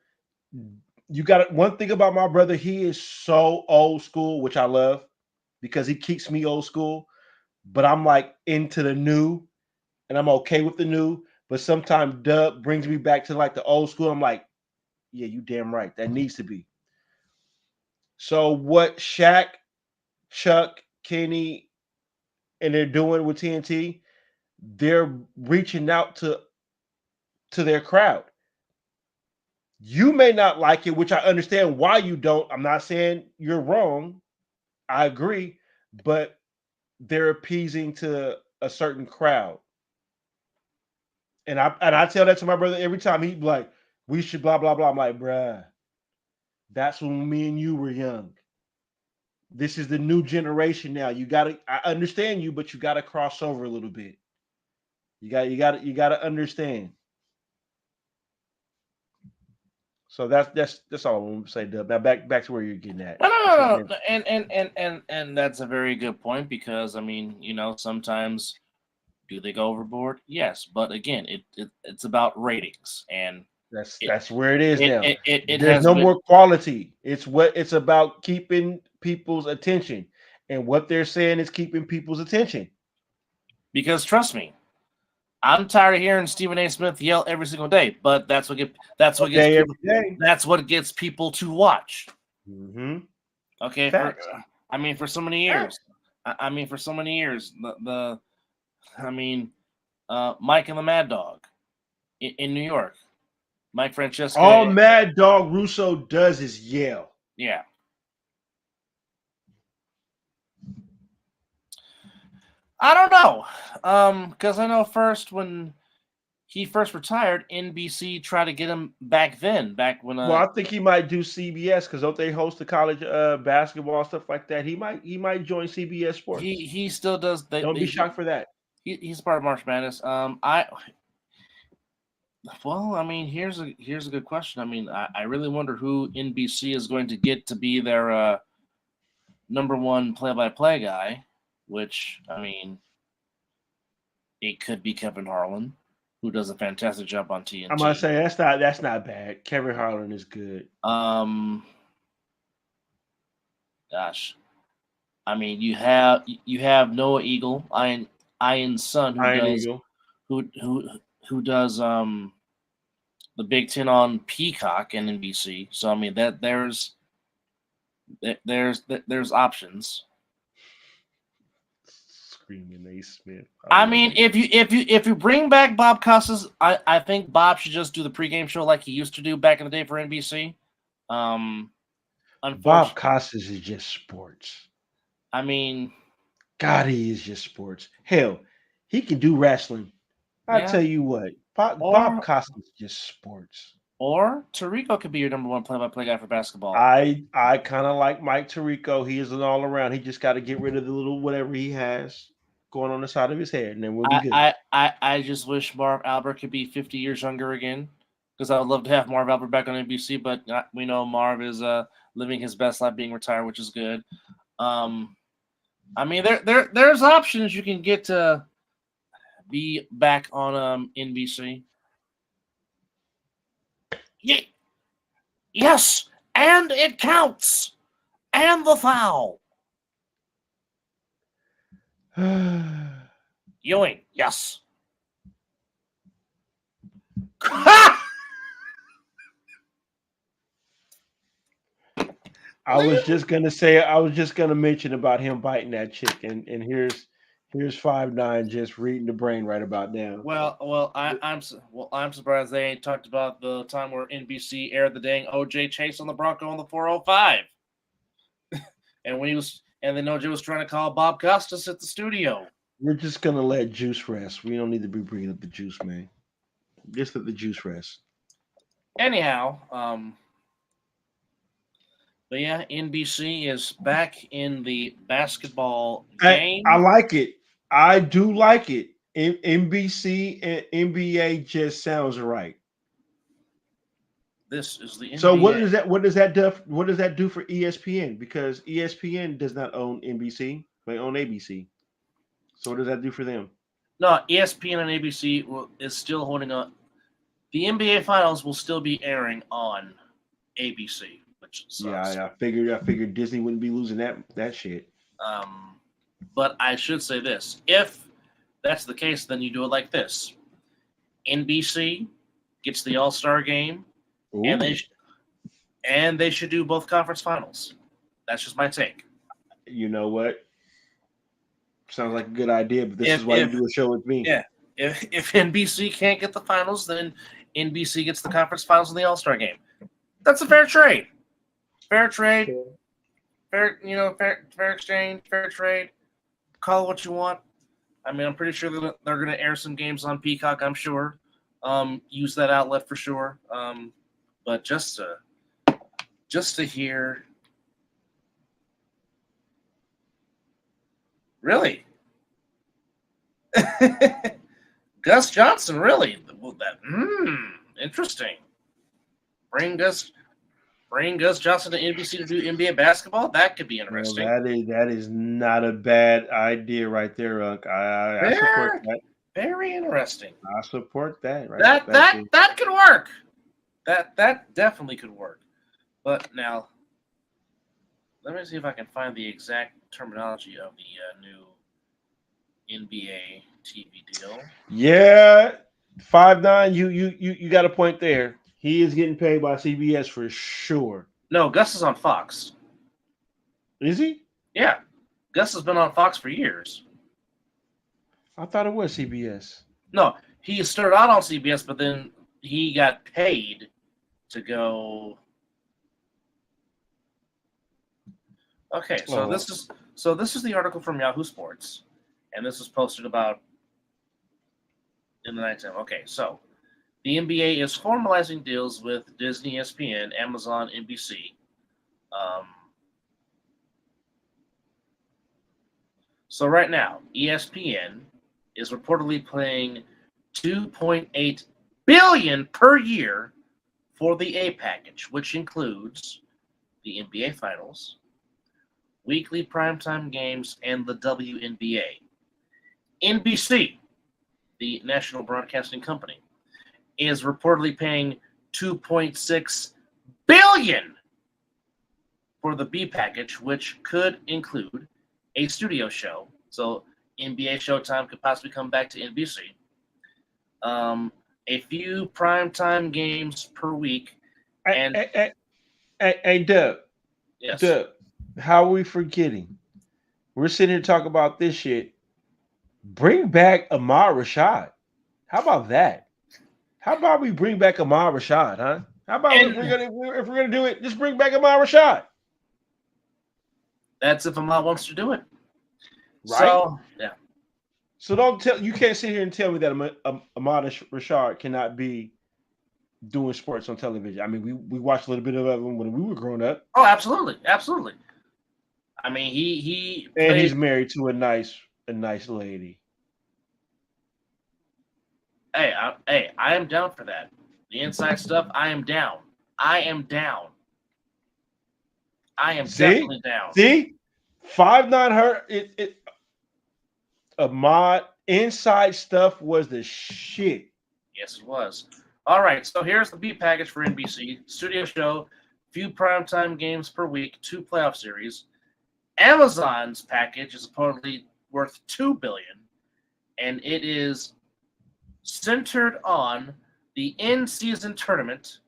You got one thing about my brother, he is so old school, which I love because he keeps me old school. But I'm like into the new, and I'm okay with the new. But sometimes Dub brings me back to like the old school. I'm like, yeah, you damn right. That needs to be. So what Shaq, Chuck, Kenny, and they're doing with TNT, they're reaching out to their crowd. You may not like it, which I understand why you don't. I'm not saying you're wrong. I agree, but they're appeasing to a certain crowd. And I tell that to my brother every time. He'd be like, we should blah blah blah. I'm like, bruh, that's when me and you were young. This is the new generation now. I understand you, but you gotta cross over a little bit. You gotta understand. So that's all I want to say, Dub. Now back to where you're getting at. No. And that's a very good point because I mean, sometimes do they go overboard? Yes, but again, it's about ratings, and That's where it is now. It There's has no been, more quality. It's about keeping people's attention, and what they're saying is keeping people's attention. because trust me, I'm tired of hearing Stephen A. Smith yell every single day, but that's what gets people to watch. Mm-hmm. Okay, for so many years. For so many years, Mike and the Mad Dog in New York, Mike Francesco. All Mad Dog Russo does is yell. Yeah. I don't know, because I know when he first retired, NBC tried to get him back when. Well, I think he might do CBS because don't they host the college basketball stuff like that? He might join CBS Sports. He still does. Don't be shocked for that. He's part of March Madness. Here's a good question. I really wonder who NBC is going to get to be their number one play-by-play guy, which it could be Kevin Harlan, who does a fantastic job on TNT. I'm gonna say that's not bad. Kevin Harlan is good. Gosh, you have Noah Eagle, Ian's son, who does the Big Ten on Peacock and NBC. So that there's options. Screaming A. Smith. If you bring back Bob Costas, I think Bob should just do the pregame show like he used to do back in the day for NBC. Bob Costas is just sports. God, he is just sports. Hell, he can do wrestling. I tell you what, Bob Costas is just sports. Or Tirico could be your number one play-by-play guy for basketball. I kind of like Mike Tirico. He is an all-around. He just got to get rid of the little whatever he has going on the side of his head, and then we'll be good. I just wish Marv Albert could be 50 years younger again, because I would love to have Marv Albert back on NBC, but we know Marv is living his best life being retired, which is good. There's options you can get to be back on NBC. Yes, and it counts. And the foul. Ewing, yes. I was just gonna mention about him biting that chick, and here's 5'9" just reading the brain right about now. Well, I'm surprised they ain't talked about the time where NBC aired the dang OJ chase on the Bronco on the 405, and then OJ was trying to call Bob Costas at the studio. We're just gonna let Juice rest. We don't need to be bringing up the Juice, man. Just let the Juice rest. Anyhow, But yeah, NBC is back in the basketball I, game. I like it. I do like it. NBC and NBA just sounds right. This is the NBA. So what is that? What does that do? What does that do for ESPN? Because ESPN does not own NBC; they own ABC. So what does that do for them? No, ESPN and ABC is still holding up. The NBA Finals will still be airing on ABC, which sucks. Yeah, I figured Disney wouldn't be losing that shit. But I should say this: if that's the case, then you do it like this: NBC gets the All-Star game, and they should do both conference finals. That's just my take. You know what? Sounds like a good idea, but this is why you do a show with me. Yeah. If NBC can't get the finals, then NBC gets the conference finals and the All-Star game. That's a fair trade. Fair trade. Fair exchange, fair trade. Call it what you want. I mean, I'm pretty sure they're going to air some games on Peacock, I'm sure. Use that outlet for sure. But just to hear. Really? Gus Johnson, really? Interesting. Bring Gus Johnson to NBC to do NBA basketball? That could be interesting. Well, that is not a bad idea right there, Unc. I support that. Very interesting. I support that. Right? That could work. That definitely could work. But now, let me see if I can find the exact terminology of the new NBA TV deal. Yeah, 5'9". You got a point there. He is getting paid by CBS for sure. No, Gus is on Fox. Is he? Yeah, Gus has been on Fox for years. I thought it was CBS. No, he started out on CBS, but then he got paid to go. Okay, so this is the article from Yahoo Sports, and this was posted about in the nighttime. Okay, so the NBA is formalizing deals with Disney, ESPN, Amazon, NBC. So right now, ESPN is reportedly paying $2.8 billion per year for the A package, which includes the NBA Finals, weekly primetime games, and the WNBA. NBC, the national broadcasting company, is reportedly paying $2.6 billion for the B package, which could include a studio show. So NBA Showtime could possibly come back to NBC. A few primetime games per week. And hey, Dub. Yes. Dub, how are we forgetting? We're sitting here talking about this shit. Bring back Ahmad Rashad. How about that? How about we bring back Ahmad Rashad, huh? How about if we're gonna do it, just bring back Ahmad Rashad. That's if Ahmad wants to do it. Right? So, yeah. So you can't sit here and tell me that Ahmad Rashad cannot be doing sports on television. I mean, we watched a little bit of him when we were growing up. Oh, absolutely. Absolutely. I mean, he's married to a nice lady. Hey, I am down for that. The inside stuff, I am down. Definitely down. See? 5'9" her Ahmad inside stuff was the shit. Yes, it was. All right, so here's the B package for NBC. Studio show, few primetime games per week, 2 playoff series. Amazon's package is reportedly worth $2 billion, and it is centered on the in-season tournament,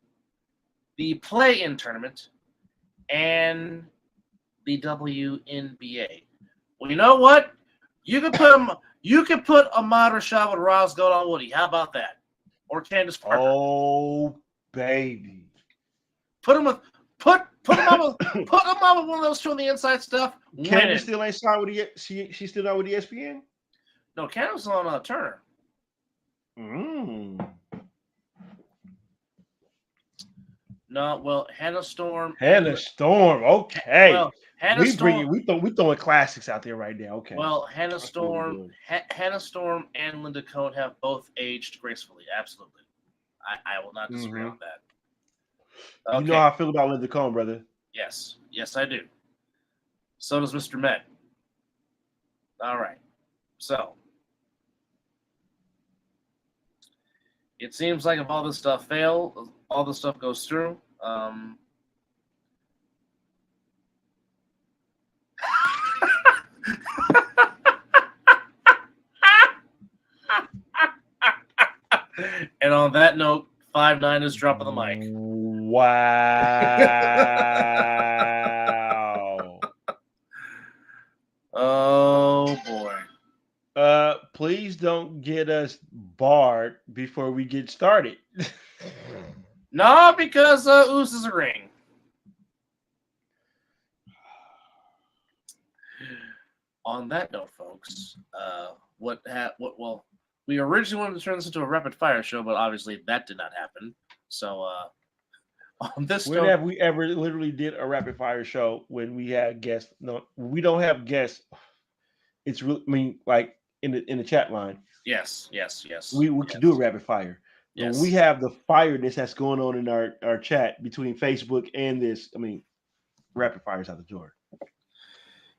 the play-in tournament, and the WNBA. Well, you know what? You could put Ahmad Rashad with Roz Gold Woody. How about that? Or Candace Parker. Oh, baby. Put him on with one of those two on the inside stuff. Candace still ain't signed with she's still not with ESPN? No, Candace on Turner. No, well, Hannah Storm. Hannah Storm. Okay. Well, Hannah We Storm. we throwing classics out there right now. Okay. Well, Hannah That's what we're Storm, doing. Hannah Storm, and Linda Cohn have both aged gracefully. Absolutely, I will not disagree on that. Okay. You know how I feel about Linda Cohn, brother. Yes, I do. So does Mr. Met. All right. So it seems like if all this stuff all this stuff goes through. And on that note, 5'9" is dropping the mic. Wow. Oh boy. Please don't get us barred before we get started. No, because Oos is a ring. On that note, folks, we originally wanted to turn this into a rapid fire show, but obviously that did not happen. So on this When have we ever literally did a rapid fire show when we had guests? No, we don't have guests. It's really, I mean, like in the chat line. Yes. We can do a rapid fire. Yes. When we have the fireness that's going on in our chat between Facebook and this, I mean, rapid fire's out the door.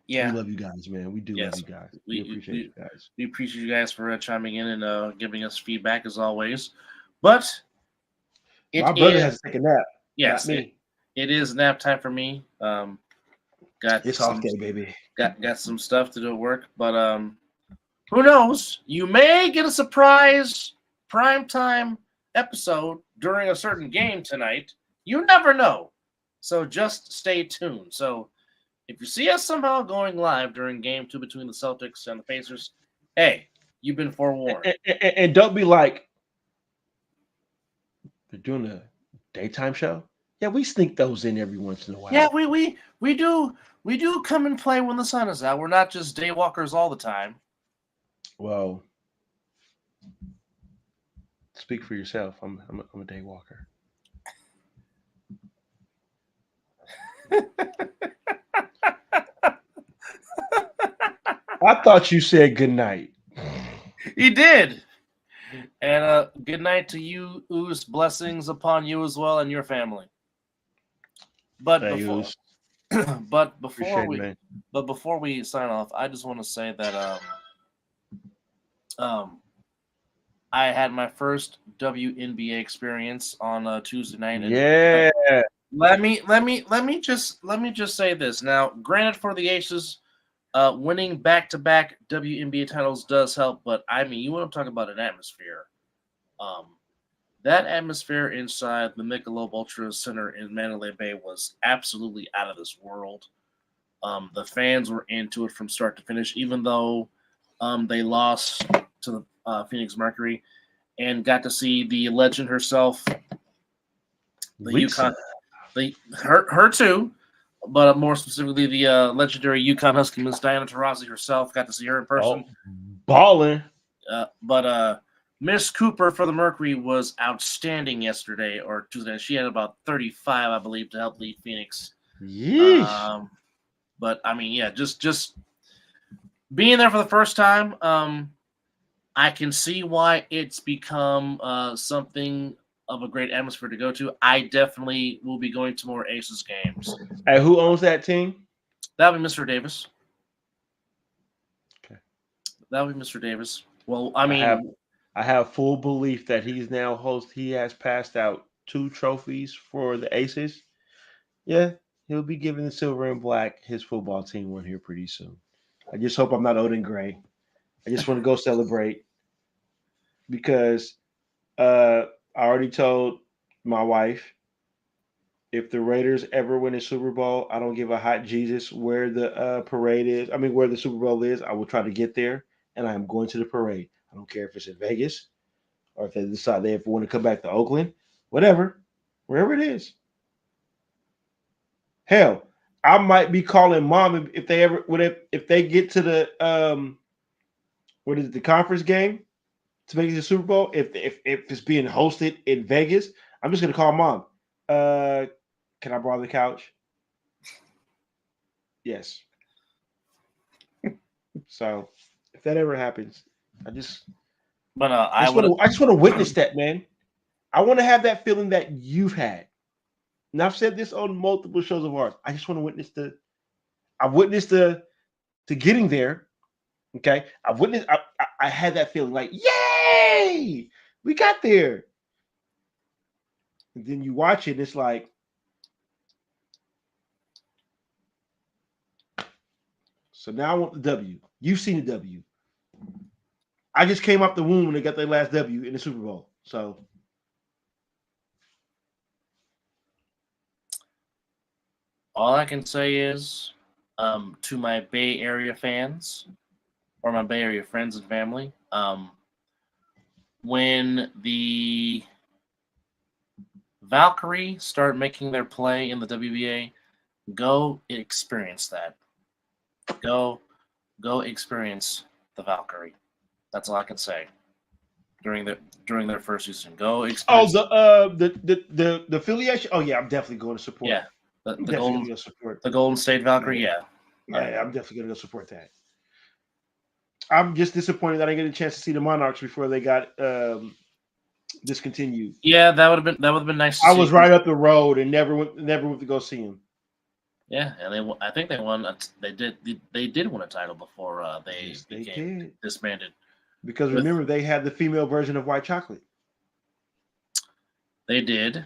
Yeah. We love you guys, man. We do love you guys. We appreciate you guys. We appreciate you guys for chiming in and giving us feedback as always. But my brother has to take a nap. Yes, me. It is nap time for me. It's off day, baby. Got some stuff to do at work, but who knows? You may get a surprise primetime episode during a certain game tonight. You never know. So just stay tuned. So if you see us somehow going live during game 2 between the Celtics and the Pacers, hey, you've been forewarned. And don't be like, they're doing a daytime show. Yeah, we sneak those in every once in a while. Yeah, we do come and play when the sun is out. We're not just day walkers all the time. Well, speak for yourself. I'm a day walker. I thought you said good night. He did. And good night to you, Oos. Blessings upon you as well and your family. But before we sign off, I just want to say that I had my first WNBA experience on Tuesday night. And yeah. Let me just say this. Now, granted, for the Aces, winning back-to-back WNBA titles does help, but I mean, you want to talk about an atmosphere. That atmosphere inside the Michelob Ultra Center in Mandalay Bay was absolutely out of this world. The fans were into it from start to finish, even though they lost to the Phoenix Mercury, and got to see the legend herself, her too, but more specifically the legendary UConn Husky Miss Diana Taurasi herself. Got to see her in person. Balling. But Miss Cooper for the Mercury was outstanding yesterday or Tuesday. She had about 35, I believe, to help lead Phoenix. Yeesh. But I mean, yeah, just being there for the first time, I can see why it's become something of a great atmosphere to go to. I definitely will be going to more Aces games. Hey, who owns that team? That would be Mr. Davis. Okay. That would be Mr. Davis. Well, I mean, I have full belief that he's now host. He has passed out 2 trophies for the Aces. Yeah, he'll be giving the silver and black his football team one here pretty soon. I just hope I'm not Odin Gray. I just want to go celebrate because I already told my wife if the Raiders ever win a Super Bowl, I don't give a hot Jesus where the parade is. I mean, where the Super Bowl is. I will try to get there, and I am going to the parade. I don't care if it's in Vegas or if they decide they want to come back to Oakland, whatever, wherever it is. Hell, I might be calling mom if they get to the the conference game to make it the Super Bowl. If it's being hosted in Vegas, I'm just gonna call mom. Can I borrow the couch? Yes. So if that ever happens, I just But I just want to witness that, man. I want to have that feeling that you've had. And I've said this on multiple shows of ours. I just want to witness I've witnessed to getting there. Okay. I had that feeling like, yay, we got there. And then you watch it, and it's like, so now I want the W. You've seen the W. I just came up the womb when they got their last W in the Super Bowl. So all I can say is to my Bay Area fans or my Bay Area friends and family, when the Valkyrie start making their play in the WBA, go experience that. Go experience the Valkyrie. That's all I can say. During their first season, go experience. Oh, the affiliation. Oh yeah, I'm definitely going to support. Yeah, the Golden State Valkyrie. Yeah, I'm definitely going to support that. I'm just disappointed that I didn't get a chance to see the Monarchs before they got discontinued. Yeah, that would have been nice. I was right up the road and never went to go see them. Yeah, and I think they won. They did win a title before they became disbanded. Because remember, they had the female version of White Chocolate. They did,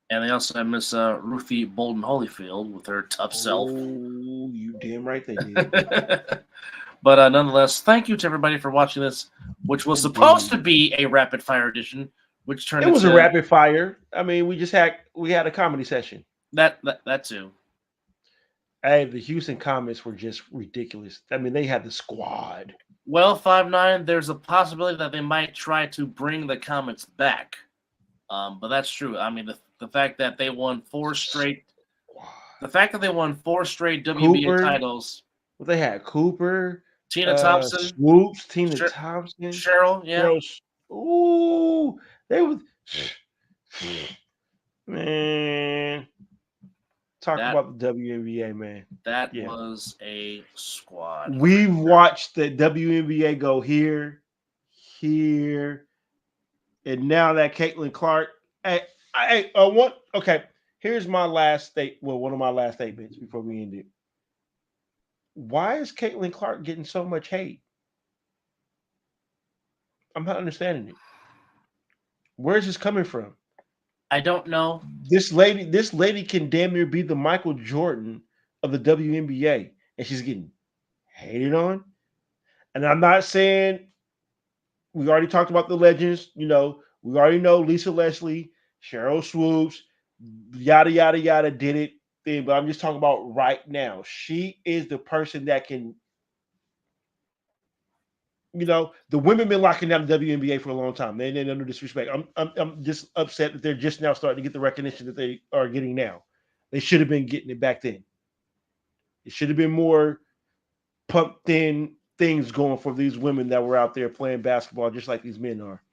and they also had Miss Ruthie Bolden Holyfield with her tough self. Oh, you damn right they did. But nonetheless, thank you to everybody for watching this, which was supposed to be a rapid fire edition, which turned. It was a rapid fire. I mean, we had a comedy session. That too. Hey, the Houston comments were just ridiculous. I mean, they had the squad. Well, 5'9", there's a possibility that they might try to bring the comments back. But that's true. I mean, the fact that they won four straight WBA titles. Well, they had Cooper, Tina Thompson, Swoops, Thompson, Cheryl. Yeah. Ooh, they was man. Talk about the WNBA, man. That was a squad. We've watched the WNBA go here, and now that Caitlin Clark. Okay. Here's my last one of my last statements before we end it. Why is Caitlin Clark getting so much hate? I'm not understanding it. Where is this coming from? I don't know. This lady can damn near be the Michael Jordan of the WNBA, and she's getting hated on. And I'm not saying we already talked about the legends. You know, we already know Lisa Leslie, Cheryl Swoops, yada yada yada did it. But I'm just talking about right now. She is the person that can. You know, the women been locking down the WNBA for a long time. They no disrespect. I'm just upset that they're just now starting to get the recognition that they are getting now. They should have been getting it back then. It should have been more pumped in things going for these women that were out there playing basketball just like these men are.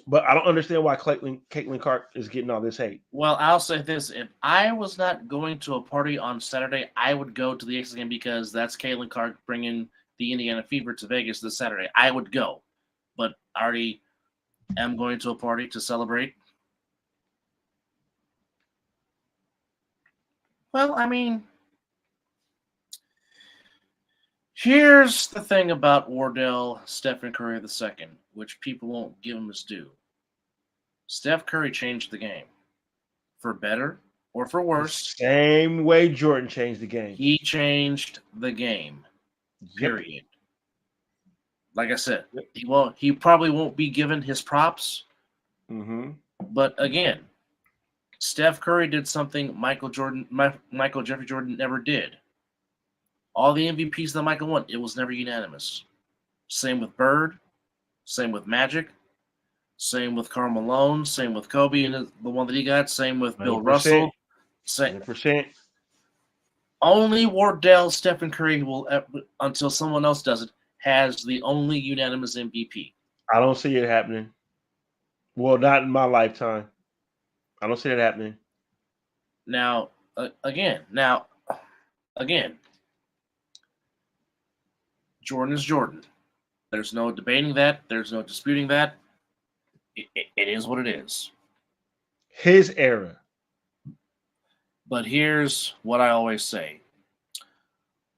But I don't understand why Caitlin Clark is getting all this hate. Well, I'll say this. If I was not going to a party on Saturday, I would go to the X game because that's Caitlin Clark bringing the Indiana Fever to Vegas this Saturday. I would go, but I already am going to a party to celebrate. Well, I mean, here's the thing about Wardell Stephen Curry II, which people won't give him his due. Steph Curry changed the game for better or for worse. Same way Jordan changed the game. He changed the game. Period. Like I said, he probably won't be given his props. Mm-hmm. But again, Steph Curry did something Michael Jeffrey Jordan never did. All the MVPs that Michael won, it was never unanimous. Same with Bird, same with Magic, same with Karl Malone, same with Kobe and the one that he got, same with 100%. Bill Russell. 100%. Only Wardell Stephen Curry will, until someone else does it, has the only unanimous MVP. I don't see it happening. Well, not in my lifetime. I don't see that happening. Now, again, Jordan is Jordan. There's no debating that. There's no disputing that. It is what it is. His era. But here's what I always say.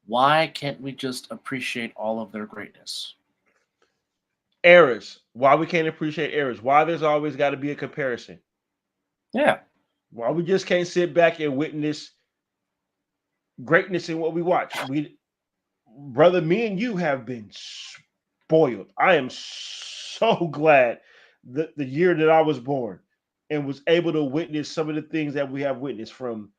Why can't we just appreciate all of their greatness? Eras. Why we can't appreciate eras. Why there's always got to be a comparison. Yeah. Why we just can't sit back and witness greatness in what we watch. Brother, me and you have been spoiled. I am so glad that the year that I was born and was able to witness some of the things that we have witnessed from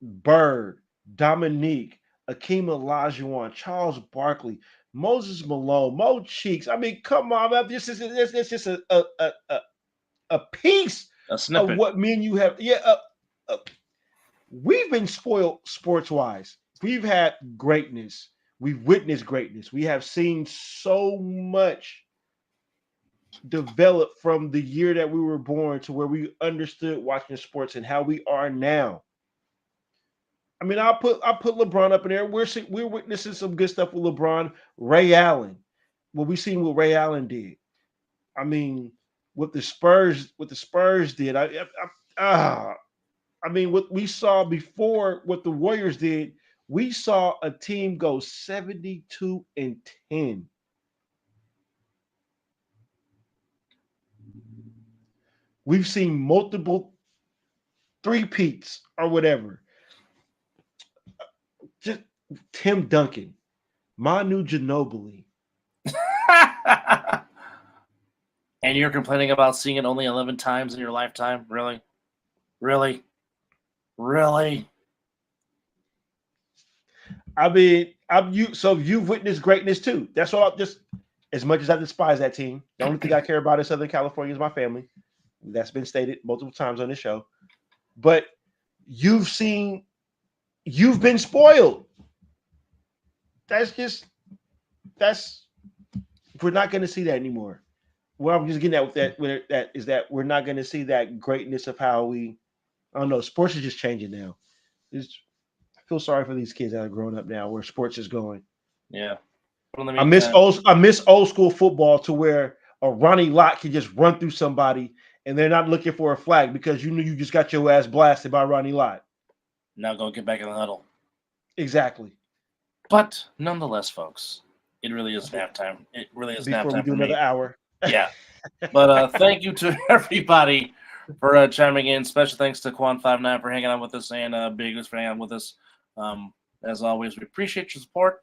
Bird, Dominique, Akeem Olajuwon, Charles Barkley, Moses Malone, Mo Cheeks. I mean, come on, man. This is just a piece of what me and you have. Yeah, we've been spoiled sports-wise. We've had greatness. We've witnessed greatness. We have seen so much develop from the year that we were born to where we understood watching sports and how we are now. I mean, I'll put LeBron up in there. We're witnessing some good stuff with LeBron, Ray Allen. What we seen what Ray Allen did. I mean, what the Spurs did. I mean, what we saw before, what the Warriors did. We saw a team go 72-10. We've seen multiple three-peats or whatever. Just Tim Duncan, Manu Ginobili. And you're complaining about seeing it only 11 times in your lifetime? Really? Really? Really? I mean, so you've witnessed greatness too. That's all. Just as much as I despise that team, the only thing I care about in Southern California is my family. That's been stated multiple times on this show. But you've been spoiled. We're not going to see that anymore. What I'm just getting at with that is that we're not going to see that greatness of how I don't know, sports is just changing now. I feel sorry for these kids that are growing up now where sports is going. Yeah. I miss old school football to where a Ronnie Lott can just run through somebody and they're not looking for a flag because you knew you just got your ass blasted by Ronnie Lott. Now go get back in the huddle. Exactly. But nonetheless, folks, it really is nap time. It really is nap time. Before we do another hour. Yeah. But thank you to everybody for chiming in. Special thanks to Quan59 for hanging out with us and Big Goose for hanging out with us. As always, we appreciate your support.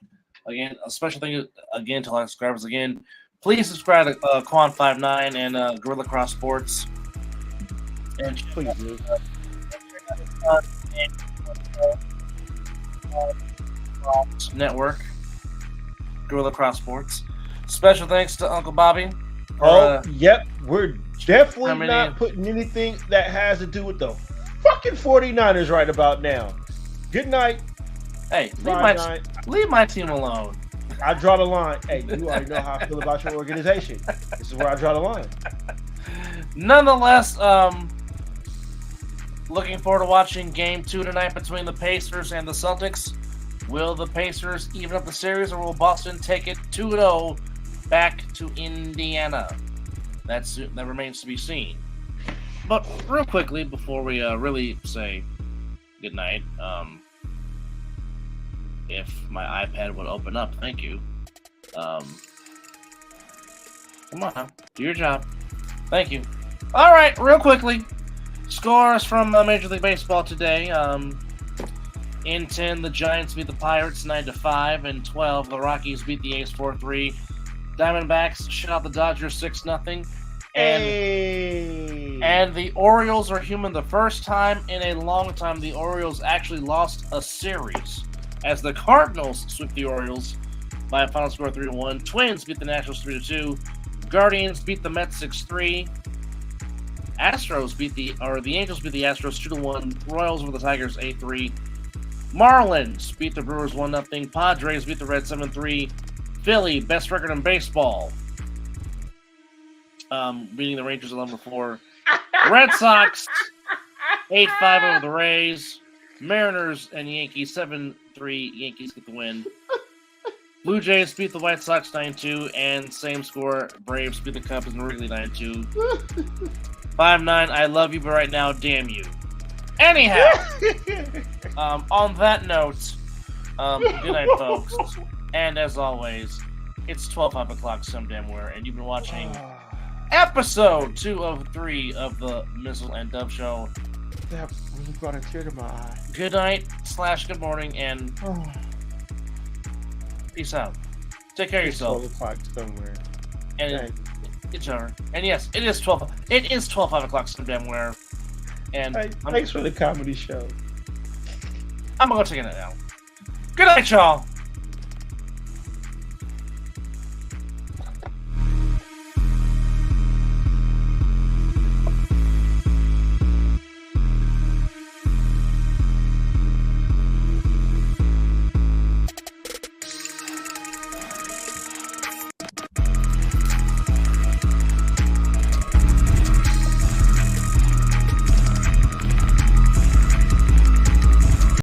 Again, a special thank you again to our subscribers again. Please subscribe to Quan59 and Gorilla Cross Sports. And please do. Network, Gorilla Cross Sports. Special thanks to Uncle Bobby. Yep. We're definitely not putting anything that has to do with the fucking 49ers right about now. Good night. Hey, leave my team alone. I draw the line. Hey, you already know how I feel about your organization. This is where I draw the line. Nonetheless, looking forward to watching Game 2 tonight between the Pacers and the Celtics. Will the Pacers even up the series, or will Boston take it 2-0 back to Indiana? That remains to be seen. But real quickly, before we really say goodnight, if my iPad would open up, thank you. Come on, do your job. Thank you. All right, real quickly, scores from Major League Baseball today. In 10, the Giants beat the Pirates 9-5. In 12, the Rockies beat the A's 4-3. Diamondbacks shut out the Dodgers 6-0. And the Orioles are human. The first time in a long time the Orioles actually lost a series, as the Cardinals swept the Orioles by a final score of 3-1. Twins beat the Nationals 3-2. Guardians beat the Mets 6-3. The Angels beat the Astros 2-1. Royals over the Tigers 8-3. Marlins beat the Brewers 1-0. Padres beat the Reds 7-3. Philly, best record in baseball, beating the Rangers 11-4. Red Sox 8-5 over the Rays. Mariners and Yankees 7-3. Yankees get the win. Blue Jays beat the White Sox 9-2, and same score. Braves beat the Cubs in Wrigley 9-2. 5-9. I love you, but right now, damn you. Anyhow, on that note, good night, folks. And as always, it's 5 o'clock some damn where, and you've been watching episode 2 of 3 of the Mizzle and Dub Show. That really brought a tear to my eye. Good night / good morning, and peace out. Take care of yourself. 12 o'clock somewhere. And it's over. And yes, it is 12. It is 5 o'clock some damn where. And Thanks for the comedy show. I'm gonna go take a nap now. Good night, y'all.